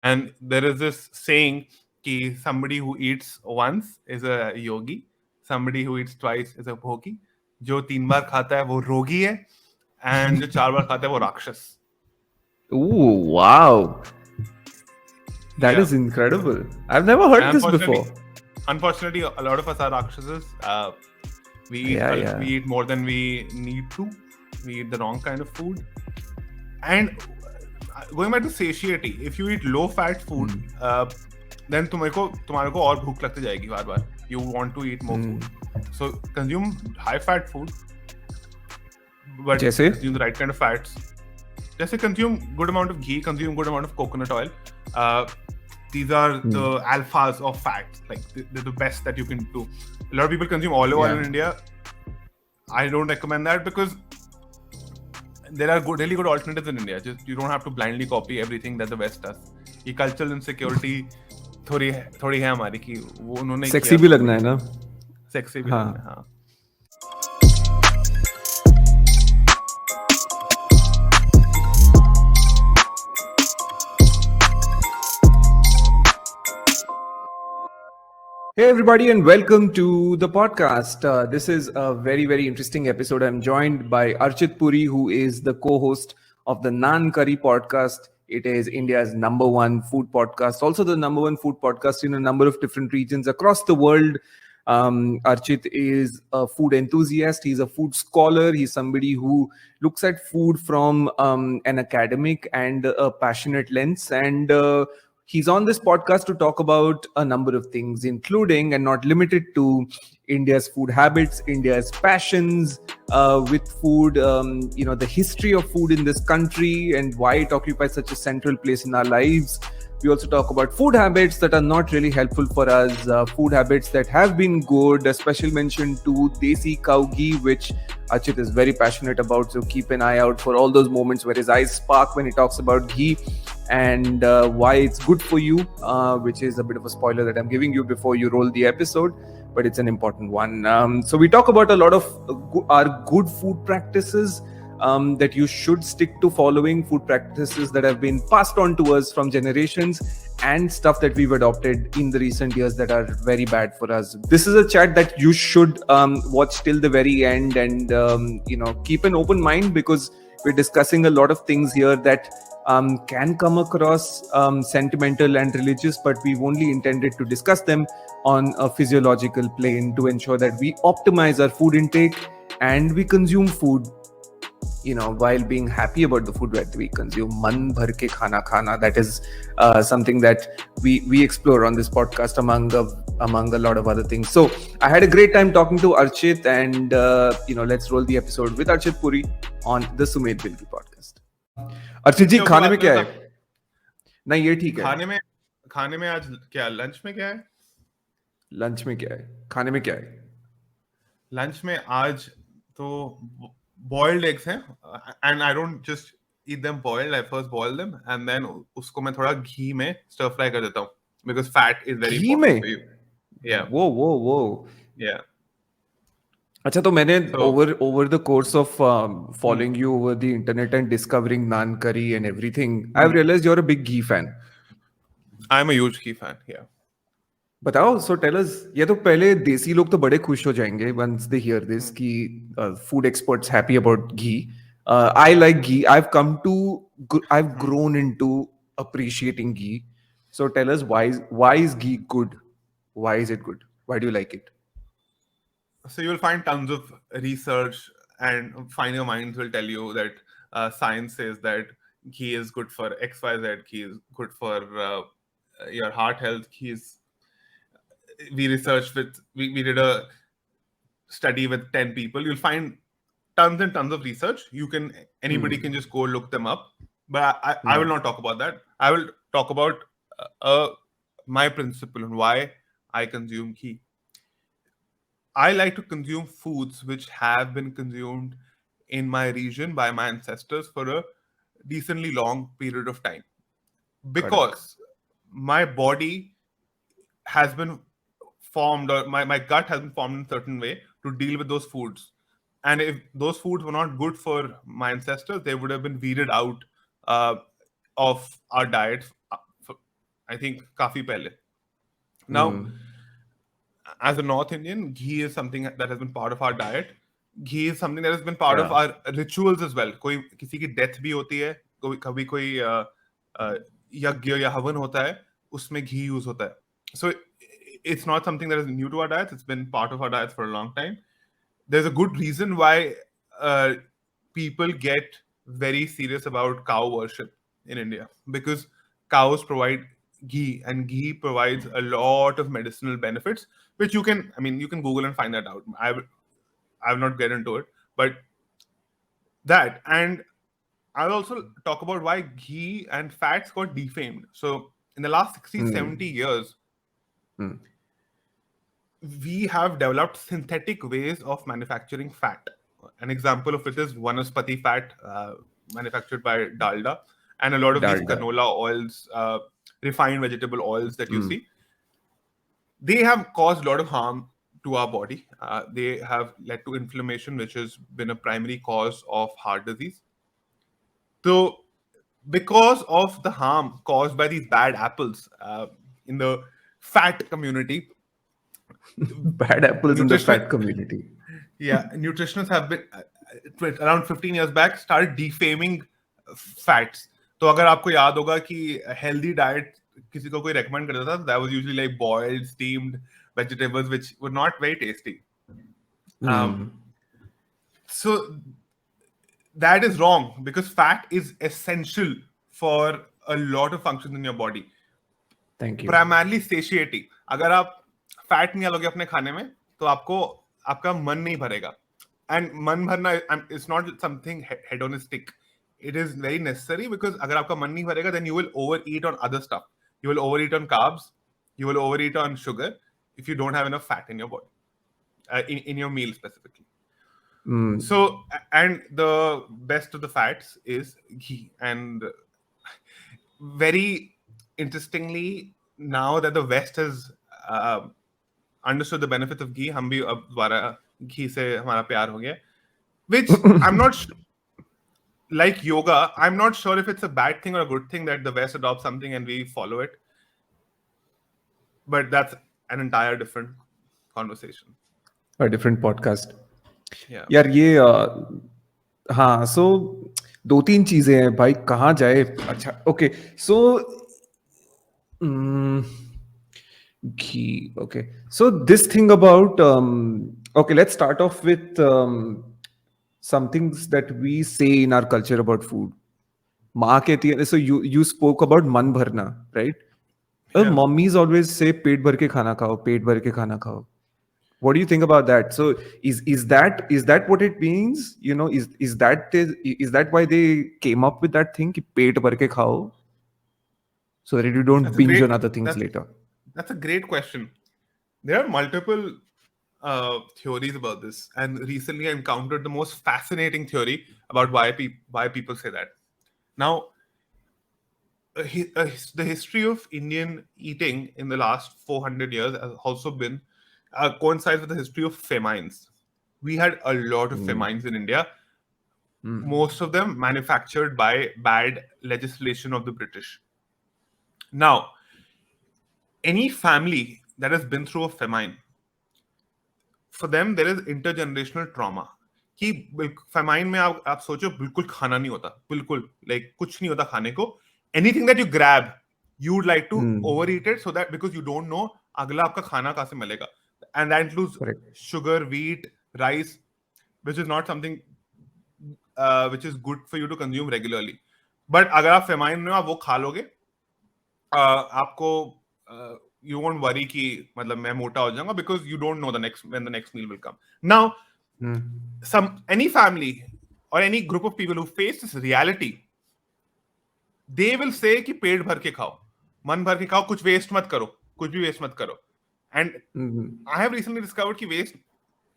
And there is this saying कि somebody who eats once is a yogi, somebody who eats twice is a bhogi. जो 3 बार खाता है वो रोगी है, and जो 4 बार खाता है वो राक्षस. Ooh, wow. That Yeah. is incredible. I've never heard this before. Unfortunately, a lot of us are rakshasas. We eat more than we need to. We eat the wrong kind of food. And going back to satiety, if you eat low-fat food, then तुम्हारे को और भूख लगती जाएगी बार-बार. You want to eat more food. So consume high-fat food, but consume the right kind of fats. जैसे consume good amount of ghee, consume good amount of coconut oil. These are the alphas of fats. Like they're the best that you can do. A lot of people consume olive oil in India. I don't recommend that because there are really good alternatives in India. Just you don't have to blindly copy everything that the West does. ये cultural insecurity थोड़ी है हमारी कि वो उन्होंने sexy भी लगना है ना. Sexy भी लगना है, हाँ. Hey everybody and welcome to the podcast. This is a very, very interesting episode. I'm joined by Archit Puri, who is the co-host of the Naan Curry podcast. It is India's #1 food podcast, also the #1 food podcast in a number of different regions across the world. Archit is a food enthusiast. He's a food scholar. He's somebody who looks at food from an academic and a passionate lens. And he's on this podcast to talk about a number of things, including and not limited to India's food habits, India's passions with food, the history of food in this country and why it occupies such a central place in our lives. We also talk about food habits that are not really helpful for us, food habits that have been good, a special mention to Desi cow ghee, which Archit is very passionate about. So keep an eye out for all those moments where his eyes spark when he talks about ghee and why it's good for you, which is a bit of a spoiler that I'm giving you before you roll the episode, but it's an important one. So we talk about a lot of our good food practices that you should stick to following, food practices that have been passed on to us from generations, and stuff that we've adopted in the recent years that are very bad for us. This is a chat that you should watch till the very end and keep an open mind, because we're discussing a lot of things here that can come across sentimental and religious, but we've only intended to discuss them on a physiological plane to ensure that we optimize our food intake and we consume food while being happy about the food that we consume. Man bhar ke khana. That is something that we explore on this podcast among a lot of other things. So I had a great time talking to Archit, and let's roll the episode with Archit Puri on the Sumedh Bilgi Podcast. Archit ji, खाने में क्या है? नहीं, ये ठीक है. खाने में आज क्या लंच में क्या है? लंच में क्या है? खाने में क्या है? लंच में आज तो boiled eggs हैं, and I don't just eat them boiled. I first boil them and then उसको मैं थोड़ा घी में stir fry कर देता हूँ, because fat is very important for you. Yeah. Whoa. Yeah. अच्छा, तो मैंने over the course of following you over the internet and discovering Naan Curry and everything, I've realized you're a big ghee fan. I'm a huge ghee fan. Yeah. बताओ, so tell us. ये तो पहले देसी लोग तो बड़े खुश हो जाएंगे once they hear this कि food experts happy about ghee. I like ghee. I've grown into appreciating ghee. So tell us, why is ghee good? Why is it good? Why do you like it? So you'll find tons of research, and finer minds will tell you that science says that ghee is good for XYZ. Ghee is good for your heart health. We did a study with 10 people. You'll find tons and tons of research. Anybody can just go look them up. But I will not talk about that. I will talk about my principle and why I consume ghee. I like to consume foods which have been consumed in my region by my ancestors for a decently long period of time. Because my body has been formed, or my gut has been formed in a certain way to deal with those foods. And if those foods were not good for my ancestors, they would have been weeded out of our diet I think काफी पहले. Now, Hmm. as a North Indian, ghee is something that has been part of our diet. Ghee is something that has been part of Yeah. our rituals as well. कोई किसी की death भी होती है, कभी कोई यज्ञ या हवन होता है, उसमें घी यूज होता है. So it's not something that is new to our diets. It's been part of our diets for a long time. There's a good reason why uh, people get very serious about cow worship in India, because cows provide ghee, and ghee provides a lot of medicinal benefits, which you can, I mean, you can Google and find that out. I've not get into it, but that, and I'll also talk about why ghee and fats got defamed. So in the last 60, Hmm. 70 years, Hmm. we have developed synthetic ways of manufacturing fat. An example of it is vanaspati fat, manufactured by dalda, and a lot of these Dalda. canola oils, refined vegetable oils that you Hmm. see, they have caused a lot of harm to our body. They have led to inflammation, which has been a primary cause of heart disease. So, because of the harm caused by these bad apples in the fat community, Bad apples in the nutritional fat community. yeah, nutritionists have been around 15 years back started defaming fats. तो अगर आपको याद होगा कि healthy diet किसी को कोई recommend करता था, that was usually like boiled, steamed vegetables, which were not very tasty. Um, Hmm. so that is wrong, because fat is essential for a lot of functions in your body. Thank you. Primarily satiety. अगर आप fat नहीं डालोगे अपने खाने में, तो आपको आपका मन नहीं भरेगा. And मन भरना is not something hedonistic. It is very necessary, because अगर आपका मन नहीं भरेगा, then you will overeat on other stuff. You will overeat on carbs. You will overeat on sugar if you don't have enough fat in your body, in your meal specifically. Hmm. So, and the best of the fats is ghee. And very interestingly, now that the West has understood the benefits of ghee, हम भी अब दोबारा घी से हमारा प्यार हो गया. Which I'm not like yoga. I'm not sure if it's a bad thing or a good thing that the West adopts something and we follow it. But that's an entire different conversation. A different podcast. Yeah. यार ये हाँ सो दो तीन चीजें हैं भाई कहाँ जाए अच्छा okay so ghee okay so this thing about okay let's start off with some things that we say in our culture about food माँ कहती है so you spoke about मन भरना right Yeah. mummies always say पेट भर के खाना खाओ पेट भर के खाना खाओ what do you think about that so is that what it means you know is that why they came up with that thing कि पेट भर के खाओ so that you don't That's a binge great on other things that's later that's a great question. There are multiple theories about this, and recently I encountered the most fascinating theory about why people say that. Now, the history of Indian eating in the last 400 years has also been coincides with the history of famines. We had a lot of famines in India, most of them manufactured by bad legislation of the British. Now, any family that has been through a famine, for them there is intergenerational trauma. कि famine में आप सोचो बिल्कुल खाना नहीं होता, बिल्कुल like कुछ नहीं होता खाने को. Anything that you grab, you would like to overeat it, so that because you don't know अगला आपका खाना कहाँ से मिलेगा. And that includes correct sugar, wheat, rice, which is not something which is good for you to consume regularly. But अगर आप famine में हो, आप वो खा लोगे, आपको you won't worry कि मतलब मैं मोटा हो जाऊंगा, because you don't know when the next meal will come. Now, any family or any group of people who face this reality, they will say कि पेट भर के खाओ, मन भर के खाओ, कुछ वेस्ट मत करो, कुछ भी वेस्ट मत करो. And I have recently discovered कि वेस्ट,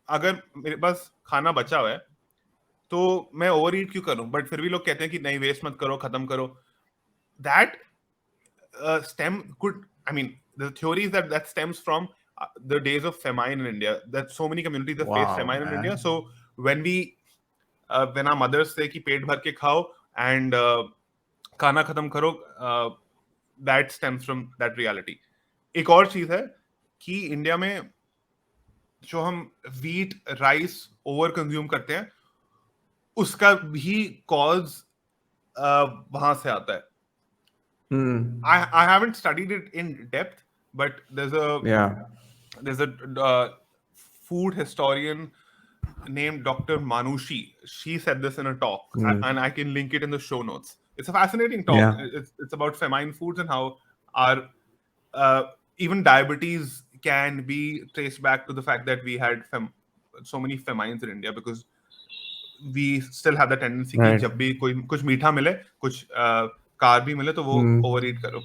अगर मेरे पास खाना बचा हुआ है तो मैं ओवर ईट क्यों करूं, बट फिर भी लोग कहते हैं कि नहीं वेस्ट मत करो, खत्म करो. That the theory is that stems from the days of famine in India. That so many communities have faced wow famine in India. man So when our mothers say कि पेट भर के खाओ and खाना खत्म करो, that stems from that reality. एक और चीज है कि इंडिया में जो हम wheat राइस ओवर कंज्यूम करते हैं उसका भी कॉज वहां से आता है. I haven't studied it in depth, but Yeah. there's a food historian named Dr. Manushi. She said this in a talk, and I can link it in the show notes. It's a fascinating talk. Yeah. It's about famine foods and how our uh, even diabetes can be traced back to the fact that we had so many famines in India because we still have the tendency कि Right. जब भी कोई कुछ मीठा मिले कुछ carb भी मिले तो वो ओवर ईट करो.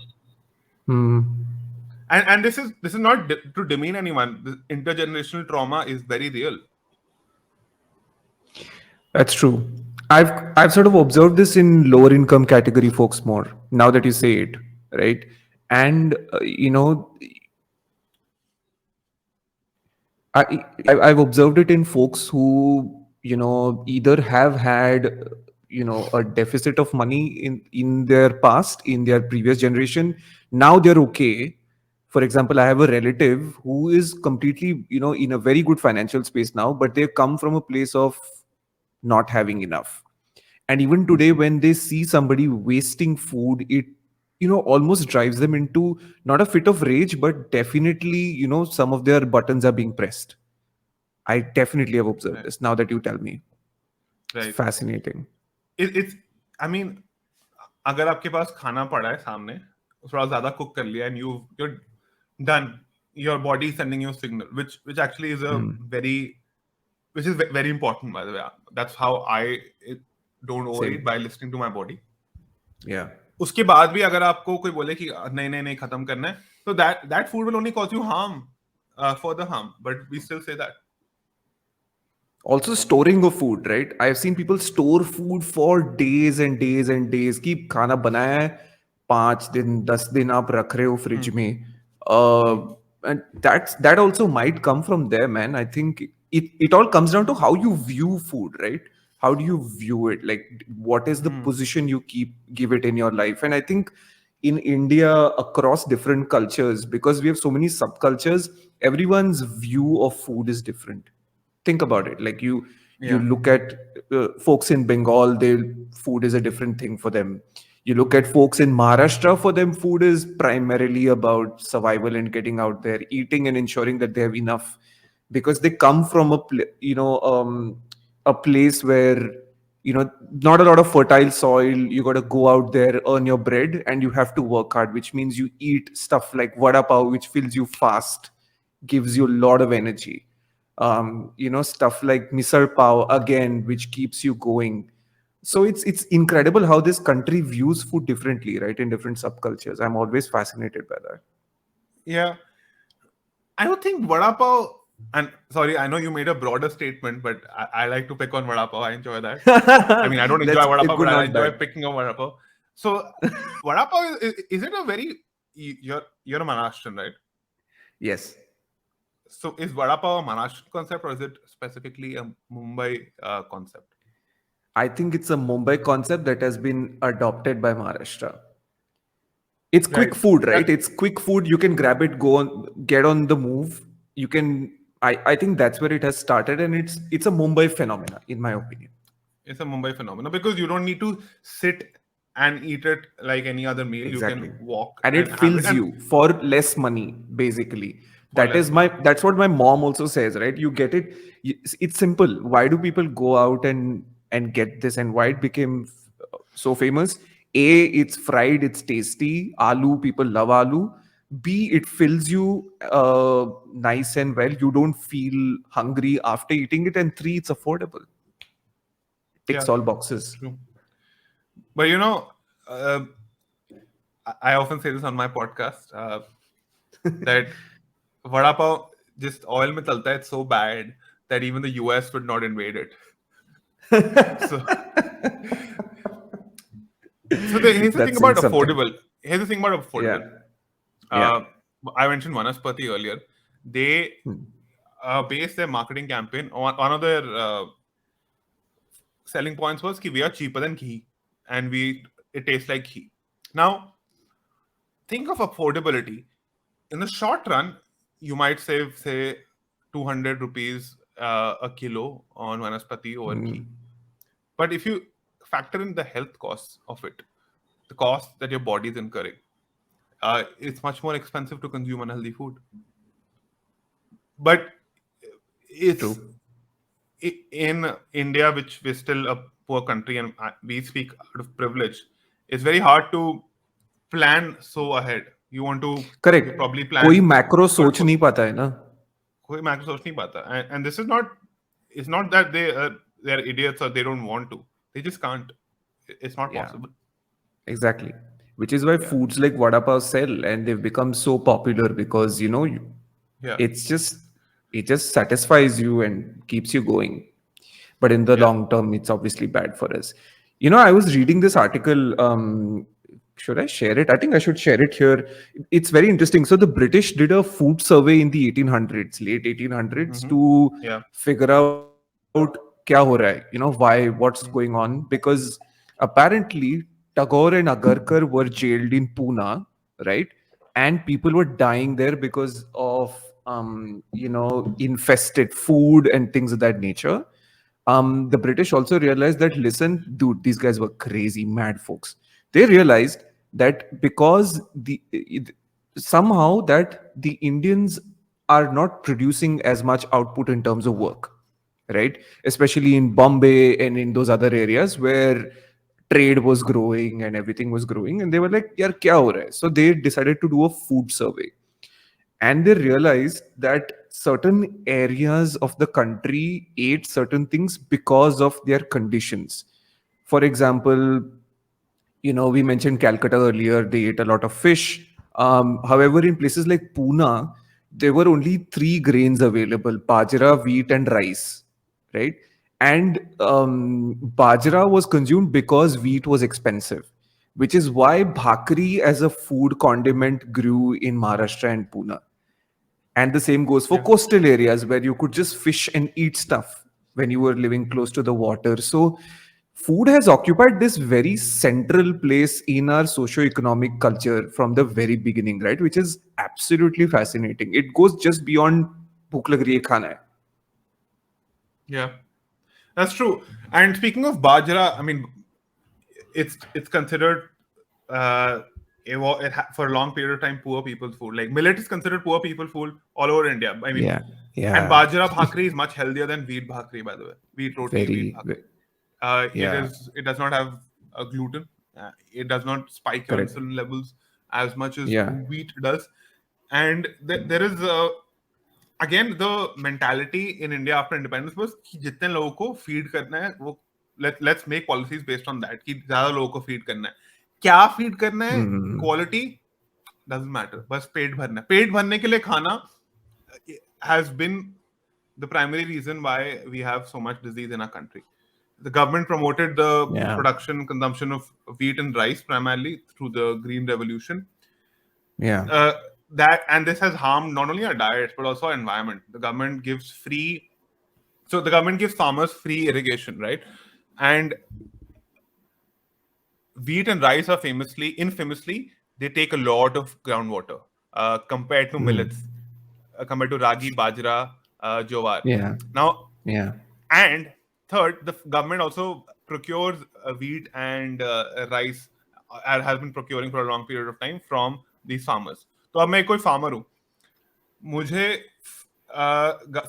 And this is not to demean anyone. The intergenerational trauma is very real. That's true. I've sort of observed this in lower income category folks more now that you say it, right? And I've observed it in folks who either have had a deficit of money in their past, in their previous generation. Now they're okay. For example, I have a relative who is completely in a very good financial space now, but they come from a place of not having enough. And even today, when they see somebody wasting food, it almost drives them into not a fit of rage, but definitely some of their buttons are being pressed. I definitely have observed Right. this now that you tell me. It's Right. fascinating. It's I mean अगर आपके पास खाना पड़ा है सामने थोड़ा ज्यादा cook कर लिया and you're done, your body is sending you a signal which actually is a which is very important, by the way. That's how I don't overeat, Same. by listening to my body. Yeah. उसके बाद भी अगर आपको कोई बोले कि नहीं नहीं नहीं खत्म करना है तो that food will only cause you harm, further harm, but we still say that. Also storing of food, right? I've seen people store food for days and days and days. Keep खाना बनाया है 5 दिन 10 दिन आप रख रहे हो fridge में. And that also might come from there, man. I think it all comes down to how you view food, right? How do you view it? Like, what is the position you give it in your life? And I think in India, across different cultures, because we have so many subcultures, everyone's view of food is different. Think about it. Like you Yeah. look at folks in Bengal, their food is a different thing for them. You look at folks in Maharashtra, for them food is primarily about survival and getting out there, eating and ensuring that they have enough, because they come from a place where not a lot of fertile soil. You got to go out there, earn your bread, and you have to work hard, which means you eat stuff like vada pav, which fills you fast, gives you a lot of energy. Stuff like misal pav again, which keeps you going. So it's incredible how this country views food differently, right? In different subcultures. I'm always fascinated by that. Yeah. I don't think vada pav, and sorry, I know you made a broader statement, but I like to pick on vada pav. I enjoy that. I mean, I don't enjoy vada pav, good, but I not enjoy bad. picking on vada pav. So, vada pav is it a very you're a Maharashtrian, right? Yes. So, is vada pav a Maharashtrian concept or is it specifically a Mumbai concept? I think it's a Mumbai concept that has been adopted by Maharashtra. It's quick Right. food, right? It's quick food. You can grab it, go on, get on the move. You can. I think that's where it has started, and it's a Mumbai phenomena, in my opinion. It's a Mumbai phenomenon because you don't need to sit and eat it like any other meal. You Exactly. can walk And it and have it, fills and you for less money, basically. for less money. That's what my mom also says, right? You get it. It's simple. Why do people go out and get this, and why it became so famous? A, it's fried, it's tasty. Aloo, people love aloo. B, it fills you nice and well. You don't feel hungry after eating it. And three, it's affordable. Ticks Yeah, all boxes. true. But uh, I often say this on my podcast that vada pav just oil mein chalta hai. It's so bad that even the US would not invade it. So, here's the thing That's about saying something. affordable. Here's the thing about affordable. Yeah. Uh, Yeah. I mentioned Vanaspati earlier. They base their marketing campaign on one of their selling points was कि we are cheaper than ghee and it tastes like ghee. Now, think of affordability. In the short run, you might save, say, 200 rupees a kilo on vanaspati or ghee. But if you factor in the health costs of it, the cost that your body is incurring, it's much more expensive to consume unhealthy food. But it's True. in India, which we're still a poor country and we speak out of privilege, it's very hard to plan so ahead. You want to Correct. probably कोई plan macro for सोच नहीं पाता है ना. कोई macro सोच नहीं पाता. And this is not, it's not that they're idiots or they don't want to. They just can't. It's not Yeah. possible. Exactly. Which is why Yeah. foods like vada pav sell and they've become so popular because Yeah. it's just it just satisfies you and keeps you going. But in the Yeah. long term, it's obviously bad for us. I was reading this article. Should I share it? I think I should share it here. It's very interesting. So the British did a food survey in the 1800s, late 1800s, Hmm. to Yeah. figure out kya ho raha hai, why, what's going Mm. on. Because apparently Tagore and Agarkar were jailed in Pune, right? And people were dying there because of infested food and things of that nature. The British also realized that, listen, dude, these guys were crazy, mad folks. They realized that because somehow that the Indians are not producing as much output in terms of work, right? Especially in Bombay and in those other areas where trade was growing and everything was growing, and they were like, "Yaar, kya ho raha hai?" So they decided to do a food survey, and they realized that certain areas of the country ate certain things because of their conditions. For example, we mentioned Calcutta earlier, they ate a lot of fish. However, in places like Pune, there were only three grains available: bajra, wheat, and rice, right? And bajra was consumed because wheat was expensive, which is why bhakri as a food condiment grew in Maharashtra and Pune. And the same goes for Yeah. coastal areas where you could just fish and eat stuff when you were living close to the water. So, food has occupied this very central place in our socio-economic culture from the very beginning, right? Which is absolutely fascinating. It goes just beyond bhook lag rahi hai, khana hai. Yeah. That's true. And speaking of bajra, I mean, it's considered for a long period of time poor people's food. Like millet is considered poor people food all over India. I mean, Yeah, and yeah, bajra bhakri is much healthier than wheat bhakri, by the way. Wheat roti, wheat very, bhakri. yeah, It does not have gluten. It does not spike your correct. insulin levels as much as Yeah. wheat does. And there is again the mentality in India after independence was कि जितने लोगों को feed करना है वो let's make policies based on that कि ज्यादा लोगों को feed करना है क्या feed करना है Hmm. quality doesn't matter बस पेट भरने के लिए खाना has been the primary reason why we have so much disease in our country. The government promoted the Yeah, production and consumption of wheat and rice primarily through the Green Revolution. yeah. uh, that and this has harmed not only our diets but also our environment. The government gives free, so the government gives farmers free irrigation, right? And wheat and rice are infamously, they take a lot of groundwater compared to Hmm. millets, compared to ragi, bajra, jowar. Yeah, Now, yeah. and third, the government also procures wheat and rice, has been procuring for a long period of time from these farmers. तो अब मैं कोई farmer हूँ, मुझे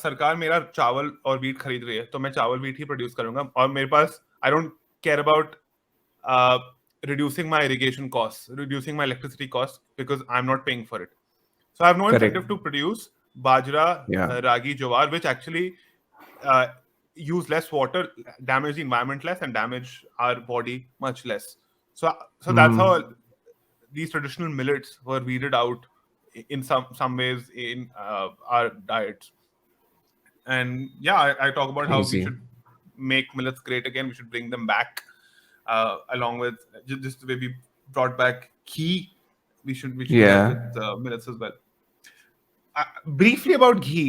सरकार मेरा चावल और वीट खरीद रही है तो मैं चावल वीट ही प्रोड्यूस करूंगा और मेरे पास I don't care about reducing my irrigation costs, reducing my electricity costs because I'm not paying for it. So I have no Correct. incentive to produce bajra, Yeah. ragi, jowar, which actually uh, use less water, damage the environment less, and damage our body much less. So that's how Hmm. these traditional millets were weeded out in some ways in our diets. And yeah, I talk about how we Crazy. should make millets great again. We should bring them back, along with just the way we brought back ghee. We should do that with Yeah. millets as well. Briefly about ghee,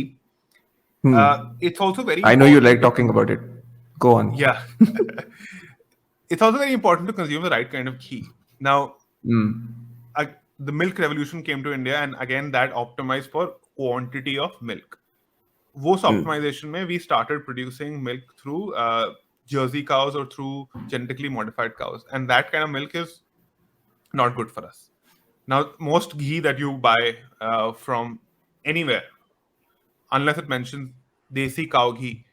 Hmm. it's also very I know you important like to talking about it. Go on. yeah, it's also very important to consume the right kind of ghee. Now, Hmm. the milk revolution came to India, and again that optimized for quantity of milk. वो optimization में we started producing milk through Jersey cows or through genetically modified cows, and that kind of milk is not good for us. Now, most ghee that you buy from anywhere, unless it mentions desi cow ghee,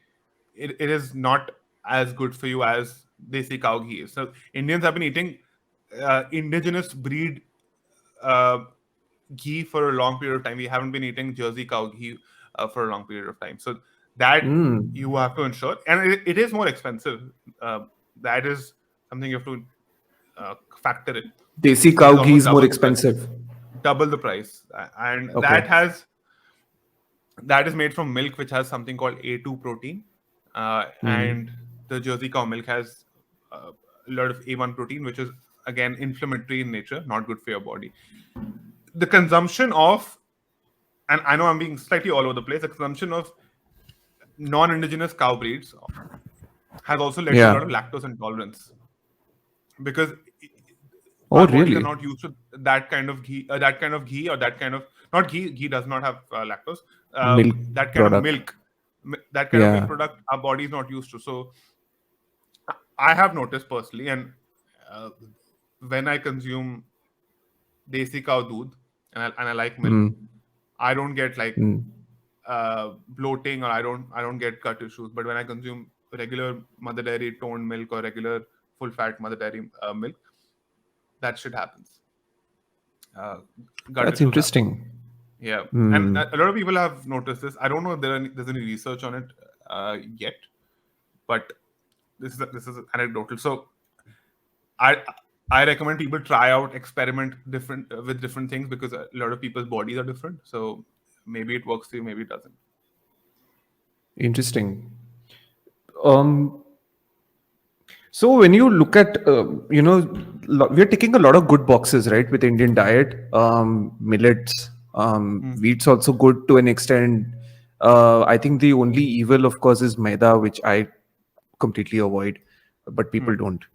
it is not as good for you as desi cow ghee is. So Indians have been eating indigenous breed uh, ghee for a long period of time. We haven't been eating Jersey cow ghee for a long period of time. So that you have to ensure, and it is more expensive. That is something you have to factor in. Desi It cow is ghee almost is more expensive. double the price, and Okay. that is made from milk which has something called A2 protein, and the Jersey cow milk has a lot of A1 protein, which is again inflammatory in nature, not good for your body. The consumption of, and I know I'm being slightly all over the place, the consumption of non-indigenous cow breeds has also led to a lot of Yeah. lactose intolerance because Oh, our bodies are really? not used to that kind of ghee, or that kind of not ghee. Ghee does not have lactose. Milk That kind of product. milk, that kind of milk Yeah. product, our body is not used to. So I have noticed personally, and uh, when I consume desi cow doodh and I like milk, I don't get like bloating, or I don't get gut issues. But when I consume regular mother dairy toned milk or regular full fat mother dairy milk, that shit happens. Uh, Gut That's issues happen. interesting. Yeah, and a lot of people have noticed this. I don't know if there's any research on it yet, but this is anecdotal. So I I recommend people try out, experiment different with different things because a lot of people's bodies are different. So maybe it works for you, maybe it doesn't. Interesting. Um, So when you look at, we're ticking a lot of good boxes, right, with Indian diet, millets, Hmm. wheat's also good to an extent. I think the only evil, of course, is maida, which I completely avoid, but people Hmm. don't.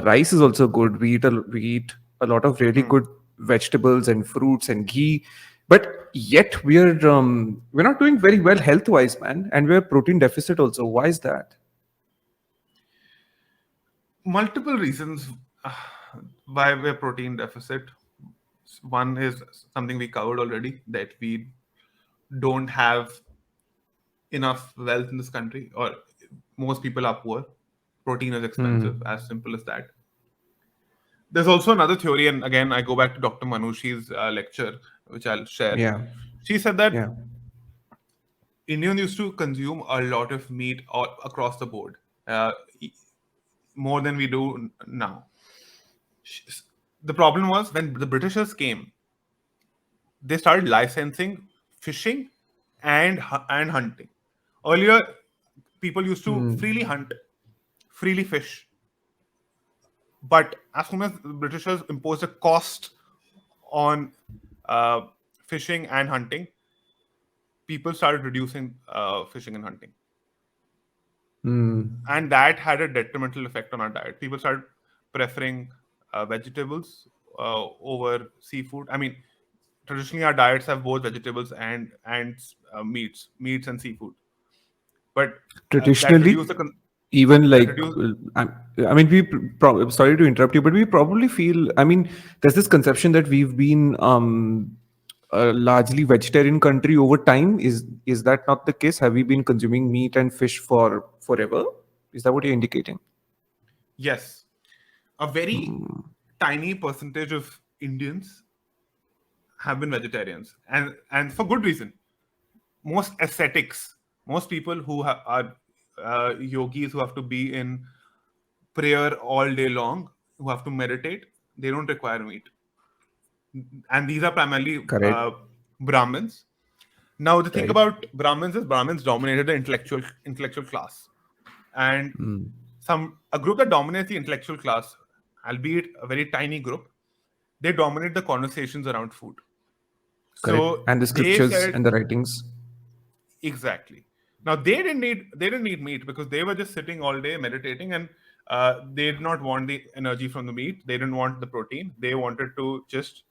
Rice is also good. We eat a lot of really Hmm. good vegetables and fruits and ghee, but yet we're not doing very well health wise, man, and we're protein deficit also. Why is that? Multiple reasons uh, why we're protein deficit. One is something we covered already, that we don't have enough wealth in this country, or most people are poor. Protein is expensive, as simple as that. There's also another theory, and again, I go back to Dr. Manushi's lecture, which I'll share. Yeah, She said that yeah. Indians used to consume a lot of meat all across the board, uh, e- more than we do now. The problem was when the Britishers came, they started licensing fishing and hunting. Earlier, people used to freely hunt, freely fish, but as soon as the Britishers imposed a cost on uh, fishing and hunting, people started reducing fishing and hunting, and that had a detrimental effect on our diet. People started preferring vegetables over seafood. I mean, traditionally our diets have both vegetables and meats and seafood, but that Traditionally, reduced even that like, reduced I mean, sorry to interrupt you, but we probably feel, I mean, there's this conception that we've been a largely vegetarian country over time. Is that not the case? Have we been consuming meat and fish for forever? Is that what you're indicating? yes, a very tiny percentage of Indians have been vegetarians, and for good reason. Most ascetics, most people who are yogis, who have to be in prayer all day long, who have to meditate, they don't require meat, and these are primarily Correct. Brahmins. Now, the thing Right. about Brahmins is Brahmins dominated the intellectual class, and a group that dominates the intellectual class, albeit a very tiny group, they dominate the conversations around food. Correct. So And the they scriptures said and the writings. exactly. Now they didn't need meat because they were just sitting all day meditating, and they did not want the energy from the meat. They didn't want the protein. They wanted to just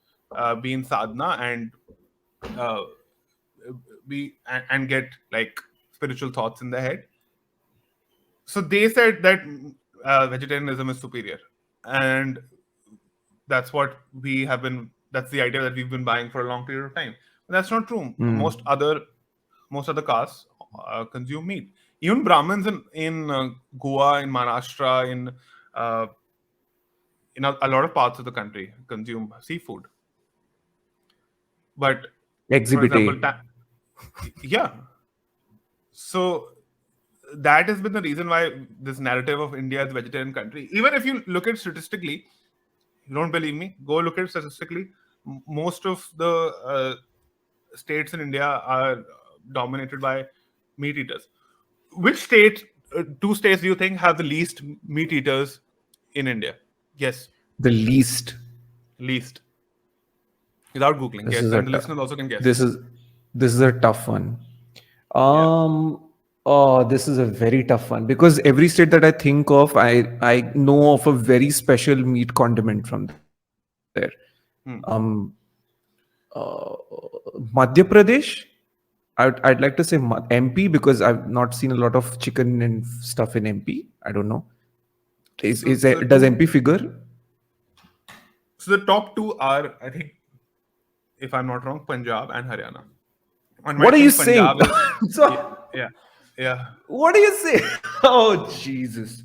be in sadhana and uh, and get like spiritual thoughts in their head. So they said that vegetarianism is superior, and that's what we have been. That's the idea that we've been buying for a long period of time. But that's not true. Most other castes consume meat. Even Brahmins in Goa, in Maharashtra, uh, in a lot of parts of the country consume seafood. But for Exhibit example, A. yeah. So that has been the reason why this narrative of India as a vegetarian country. Even if you look at statistically, you don't believe me? Go look at statistically. Most of the states in India are dominated by meat eaters. Which state, two states, do you think have the least meat eaters in India? Yes, The least. least. Without googling, This guess, is a and the tou- listeners also can guess. this is this is a tough one. Yeah. This is a very tough one because every state that I think of, I know of a very special meat condiment from there. Hmm. Madhya Pradesh. I'd like to say MP because I've not seen a lot of chicken and stuff in MP. I don't know. So the Does two, MP figure? so the top two are, I think, if I'm not wrong, Punjab and Haryana. One What might are you think saying? Punjab is, yeah, So, yeah, yeah. what do you say? Oh Jesus!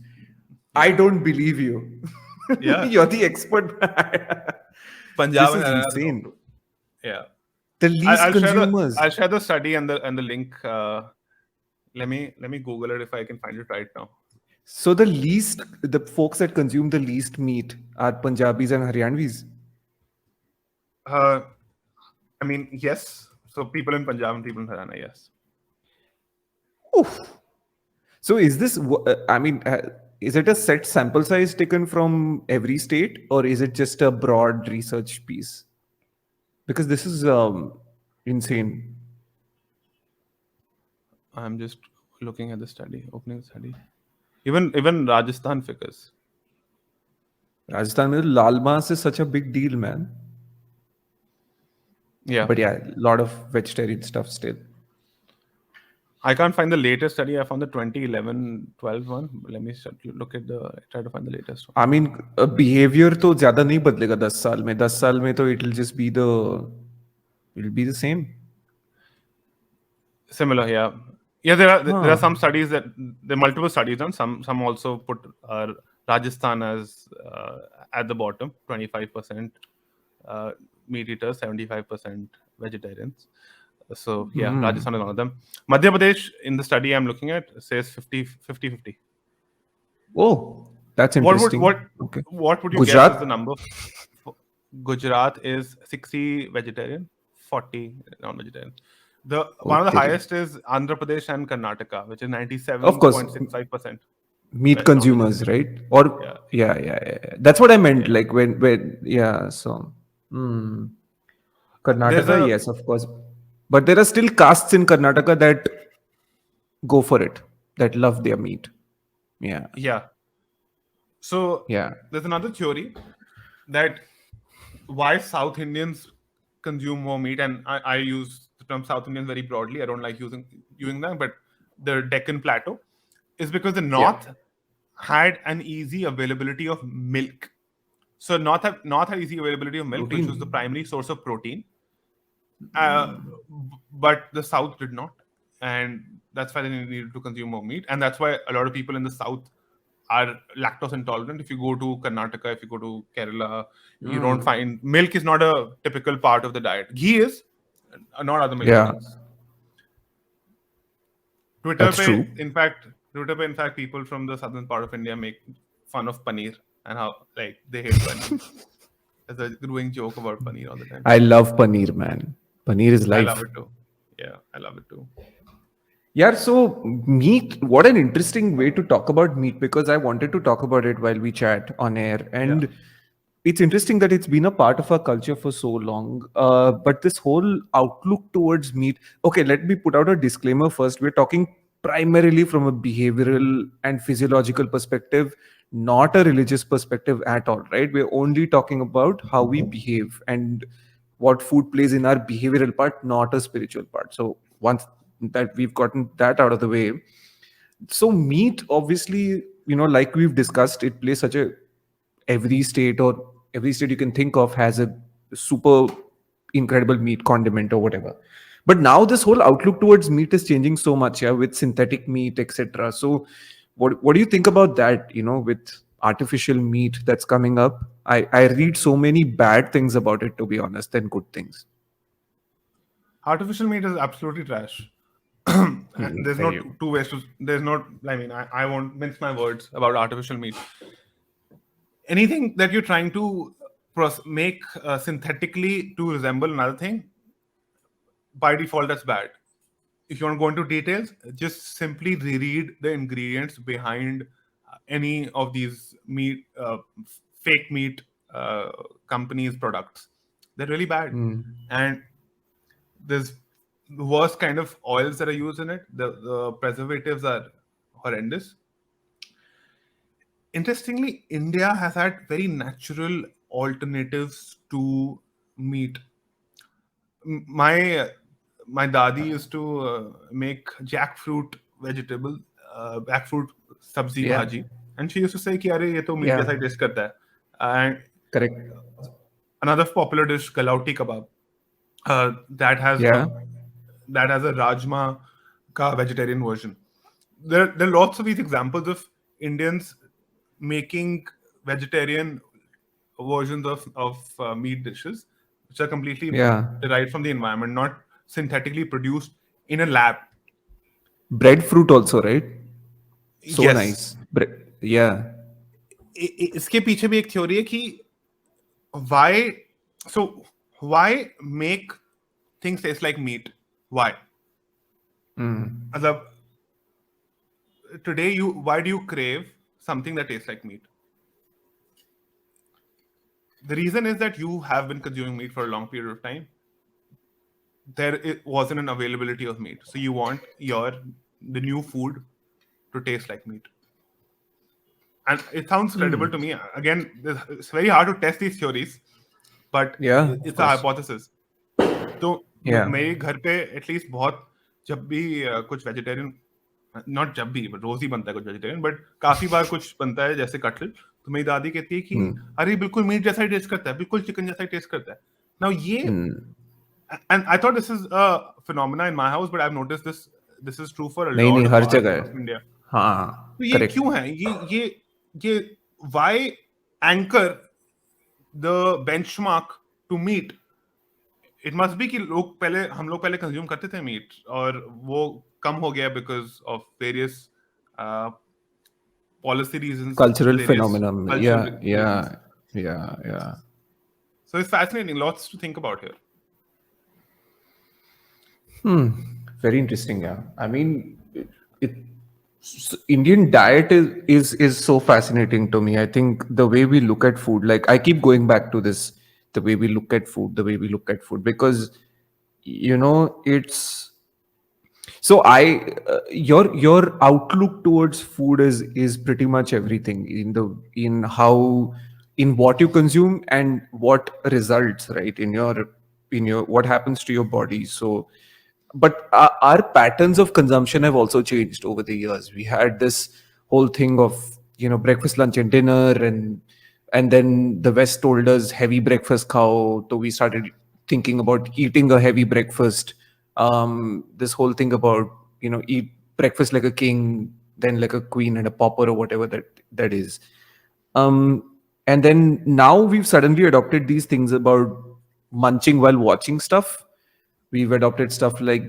I don't believe you. Yeah. You're the expert. Punjab This and is Haryana are the top insane. two. Yeah. The I, least I'll share the consumers. I'll share the study and the link. Let me Google it if I can find it right now. So the folks that consume the least meat are Punjabis and Haryanvis. Uh, I mean, yes. So people in Punjab and people in Haryana, yes. Oof. So is this? I mean, is it a set sample size taken from every state, or is it just a broad research piece? Because this is insane. I'm just looking at the study, opening the study. Even Rajasthan figures. Rajasthan mein lal mas is such a big deal, man. Yeah. But yeah, a lot of vegetarian stuff still. I can't find the latest study. I found the 2011-12 one. Let me try to find the latest one. I mean, behavior तो ज़्यादा नहीं बदलेगा 10 साल में. 10 साल में तो it'll just be the same. Similar, yeah. Yeah, there are Huh. some studies that there are multiple studies done. Some also put Rajasthan as at the bottom, 25% meat eaters, 75% vegetarians. So yeah, Rajasthan is one of them. Madhya Pradesh in the study I'm looking at says 50-50. Oh, that's What would interesting. Okay. what would you guess is Gujarat? the number? Gujarat is 60 vegetarian, 40 non-vegetarian. The one of the Okay. highest is Andhra Pradesh and Karnataka, which is Of course, 97.65%. meat consumers, right? Or Yeah. yeah. That's what I meant. Like when yeah. So hmm. There's Karnataka, a yes, of course. But there are still castes in Karnataka that go for it, that love their meat. Yeah. yeah. So Yeah. there's another theory that why South Indians consume more meat, and I use the term South Indians very broadly. I don't like using them, but the Deccan Plateau is because the Yeah. North had an easy availability of milk. So North had easy availability of milk, which was the Protein. primary source of protein. But the South did not, and that's why they needed to consume more meat, and that's why a lot of people in the South are lactose intolerant. If you go to Karnataka, if you go to Kerala, you don't find milk is not a typical part of the diet. Ghee is, not other milk Yeah. products. Twitter That's pe, true. in fact, people from the southern part of India make fun of paneer and how like they hate paneer. There's a growing joke about paneer all the time. I love paneer, man. Paneer is I love life. it too. Yeah, I love it too. Yeah, so meat, what an interesting way to talk about meat because I wanted to talk about it while we chat on air. And it's interesting that it's been a part of our culture for so long. But this whole outlook towards meat, okay, let me put out a disclaimer first. We're talking primarily from a behavioral and physiological perspective, not a religious perspective at all, right? We're only talking about how we behave. And what food plays in our behavioral part, not a spiritual part. So once that we've gotten that out of the way, so meat, obviously, like we've discussed, it plays such a every state, or every state you can think of has a super incredible meat condiment or whatever. But now this whole outlook towards meat is changing so much, yeah, with synthetic meat, etc. So what do you think about that, with artificial meat that's coming up? I read so many bad things about it, to be honest, than good things. Artificial meat is absolutely trash. There's no Very. two ways to. There's not. I mean, I won't mince my words about artificial meat. Anything that you're trying to make synthetically to resemble another thing, by default, that's bad. If you want to go into details, just simply reread the ingredients behind any of these fake meat companies' products. They're really bad, and there's the worst kind of oils that are used in it. The preservatives are horrendous. Interestingly, India has had very natural alternatives to meat. My my dadi used to make jackfruit vegetable, jackfruit sabzi Yeah. bhaji, and she used to say कि अरे ये तो meet Yeah. जैसा ही taste करता है. And Correct. another popular dish, galauti kebab, that has Yeah. a rajma ka vegetarian version. There are lots of these examples of Indians making vegetarian versions of meat dishes, which are completely Yeah. derived from the environment, not synthetically produced in a lab. Breadfruit also, right? So Yes, nice. Yeah. इसके पीछे भी एक theory है कि why so why make things taste like meat? Why? मतलब today why do you crave something that tastes like meat? The reason is that you have been consuming meat for a long period of time. Wasn't an availability of meat, so you want the new food to taste like meat. And it sounds credible to me. Again, it's very hard to test these theories, but Yeah, of it's a course. hypothesis. तो Yeah. मेरे घर पे at least बहुत जब भी कुछ vegetarian, not जब भी, बट रोज ही बनता है कुछ वेजिटेरियन, बट काफी बार कुछ बनता है जैसे कटलेट, तो मेरी दादी कहती है कि अरे बिल्कुल मीट जैसा ही टेस्ट करता है, बिल्कुल चिकन जैसा ही टेस्ट करता है. नाउ ये, and I thought this is a phenomena in my house, but I've noticed this is true for a नहीं नहीं, lot of हर parts जगह of है. India. हाँ. तो ये Correct. क्यों है? ये why anchor the benchmark to meat? It must be कि हम लोग पहले कंज्यूम करते थे मीट, और वो कम हो गया because of various policy reasons, Cultural various phenomenon. Cultural Yeah. Reasons. Yeah. Yeah. Yeah. So it's fascinating, lots to think about here. Very interesting. Yeah. I mean, Indian diet is so fascinating to me. I think the way we look at food, like I keep going back to this, the way we look at food, because it's so your outlook towards food is pretty much everything in how, in what you consume and what results, right, in your what happens to your body. So but our patterns of consumption have also changed over the years. We had this whole thing of breakfast, lunch, and dinner, and then the West told us heavy breakfast khao, so we started thinking about eating a heavy breakfast. This whole thing about eat breakfast like a king, then like a queen and a pauper, or whatever that is. And then now we've suddenly adopted these things about munching while watching stuff. We've adopted stuff like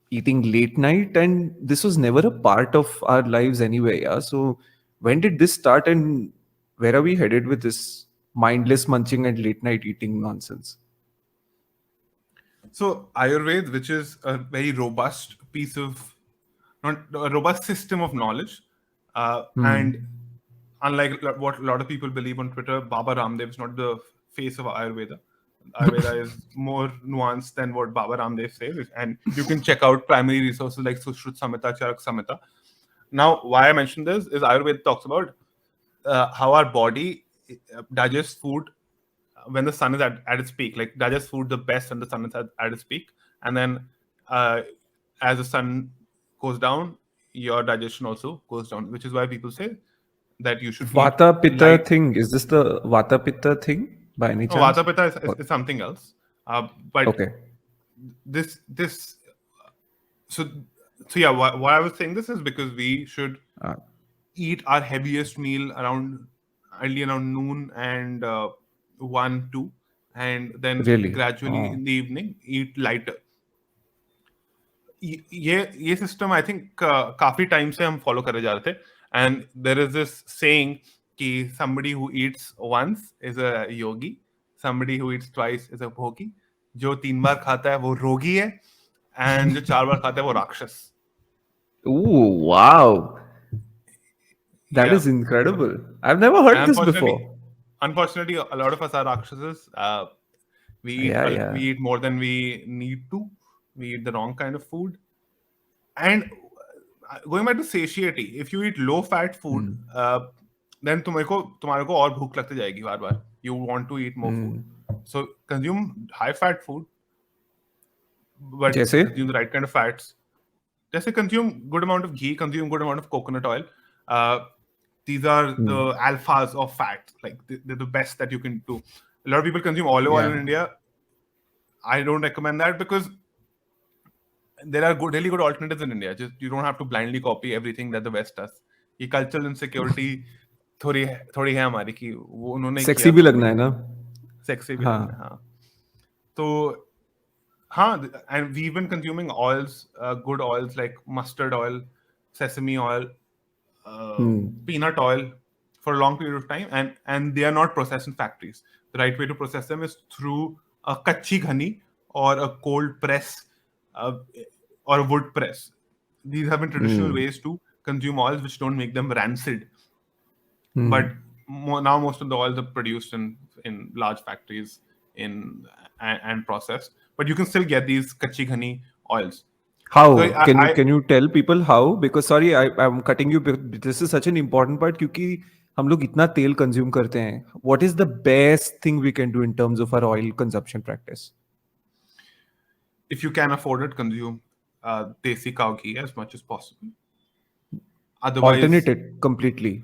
eating late night, and this was never a part of our lives anyway. Yeah. So when did this start, and where are we headed with this mindless munching and late night eating nonsense? So Ayurveda, which is a very robust piece of, not a robust system of knowledge, and unlike what a lot of people believe on Twitter, Baba Ramdev is not the face of Ayurveda. Ayurveda is more nuanced than what Baba Ramdev says, and you can check out primary resources like Sushrut Samhita, Charak Samhita. Now, why I mentioned this is Ayurveda talks about how our body digests food when the sun is at its peak, like digest food the best when the sun is at its peak, and then uh, as the sun goes down, your digestion also goes down, which is why people say that you should eat Vata Pitta light. thing. Is this the Vata Pitta thing by any No, chance? Vata Pitta Or- is something else. But Okay. this so so yeah. Why I was saying this is because we should Uh, eat our heaviest meal around early around noon and 1 2, and then really? gradually Oh, in the evening eat lighter. ये system I think काफी time से हम follow करे जा रहे थे, and there is this saying कि somebody who eats once is a yogi, somebody who eats twice is a bhogi, जो 3 बार खाता है वो रोगी है, एंड जो 4 बार खाता है वो राक्षस. ooh, wow. That Yeah. is incredible. I've never heard And this before. unfortunately, a lot of us are rakshasas. Yeah, yeah. We eat more than we need to. We eat the wrong kind of food. And going back to satiety, if you eat low fat food, then तुम्हारे को और भूख लगती जाएगी बार बार. You want to eat more food. So consume high fat food, but जैसे? consume the right kind of fats. Just consume good amount of ghee, consume good amount of coconut oil. Uh, these are the alphas of fat. Like they're the best that you can do. A lot of people consume olive oil in Yeah. India. I don't recommend that because there are really good alternatives in India. Just you don't have to blindly copy everything that the West does. ये cultural insecurity थोड़ी है हमारी कि वो उन्होंने Sexy किया भी तो हम लगना भी है ना? sexy भी लगना है. हाँ. हाँ. तो हाँ, and we've been consuming oils, good oils like mustard oil, sesame oil, peanut oil for a long period of time, and they are not processed in factories. The right way to process them is through a kachi ghani or a cold press uh, or a wood press. These have been traditional ways to consume oils which don't make them rancid. But now most of the oils are produced in large factories in and processed. But you can still get these kachi ghani oils. So How can you tell people how? Because sorry, I'm cutting you. But this is such an important part क्योंकि हम लोग इतना तेल consume करते हैं. What is the best thing we can do in terms of our oil consumption practice? if you can afford it, consume desi cow ghee as much as possible. Alternate Otherwise, it completely.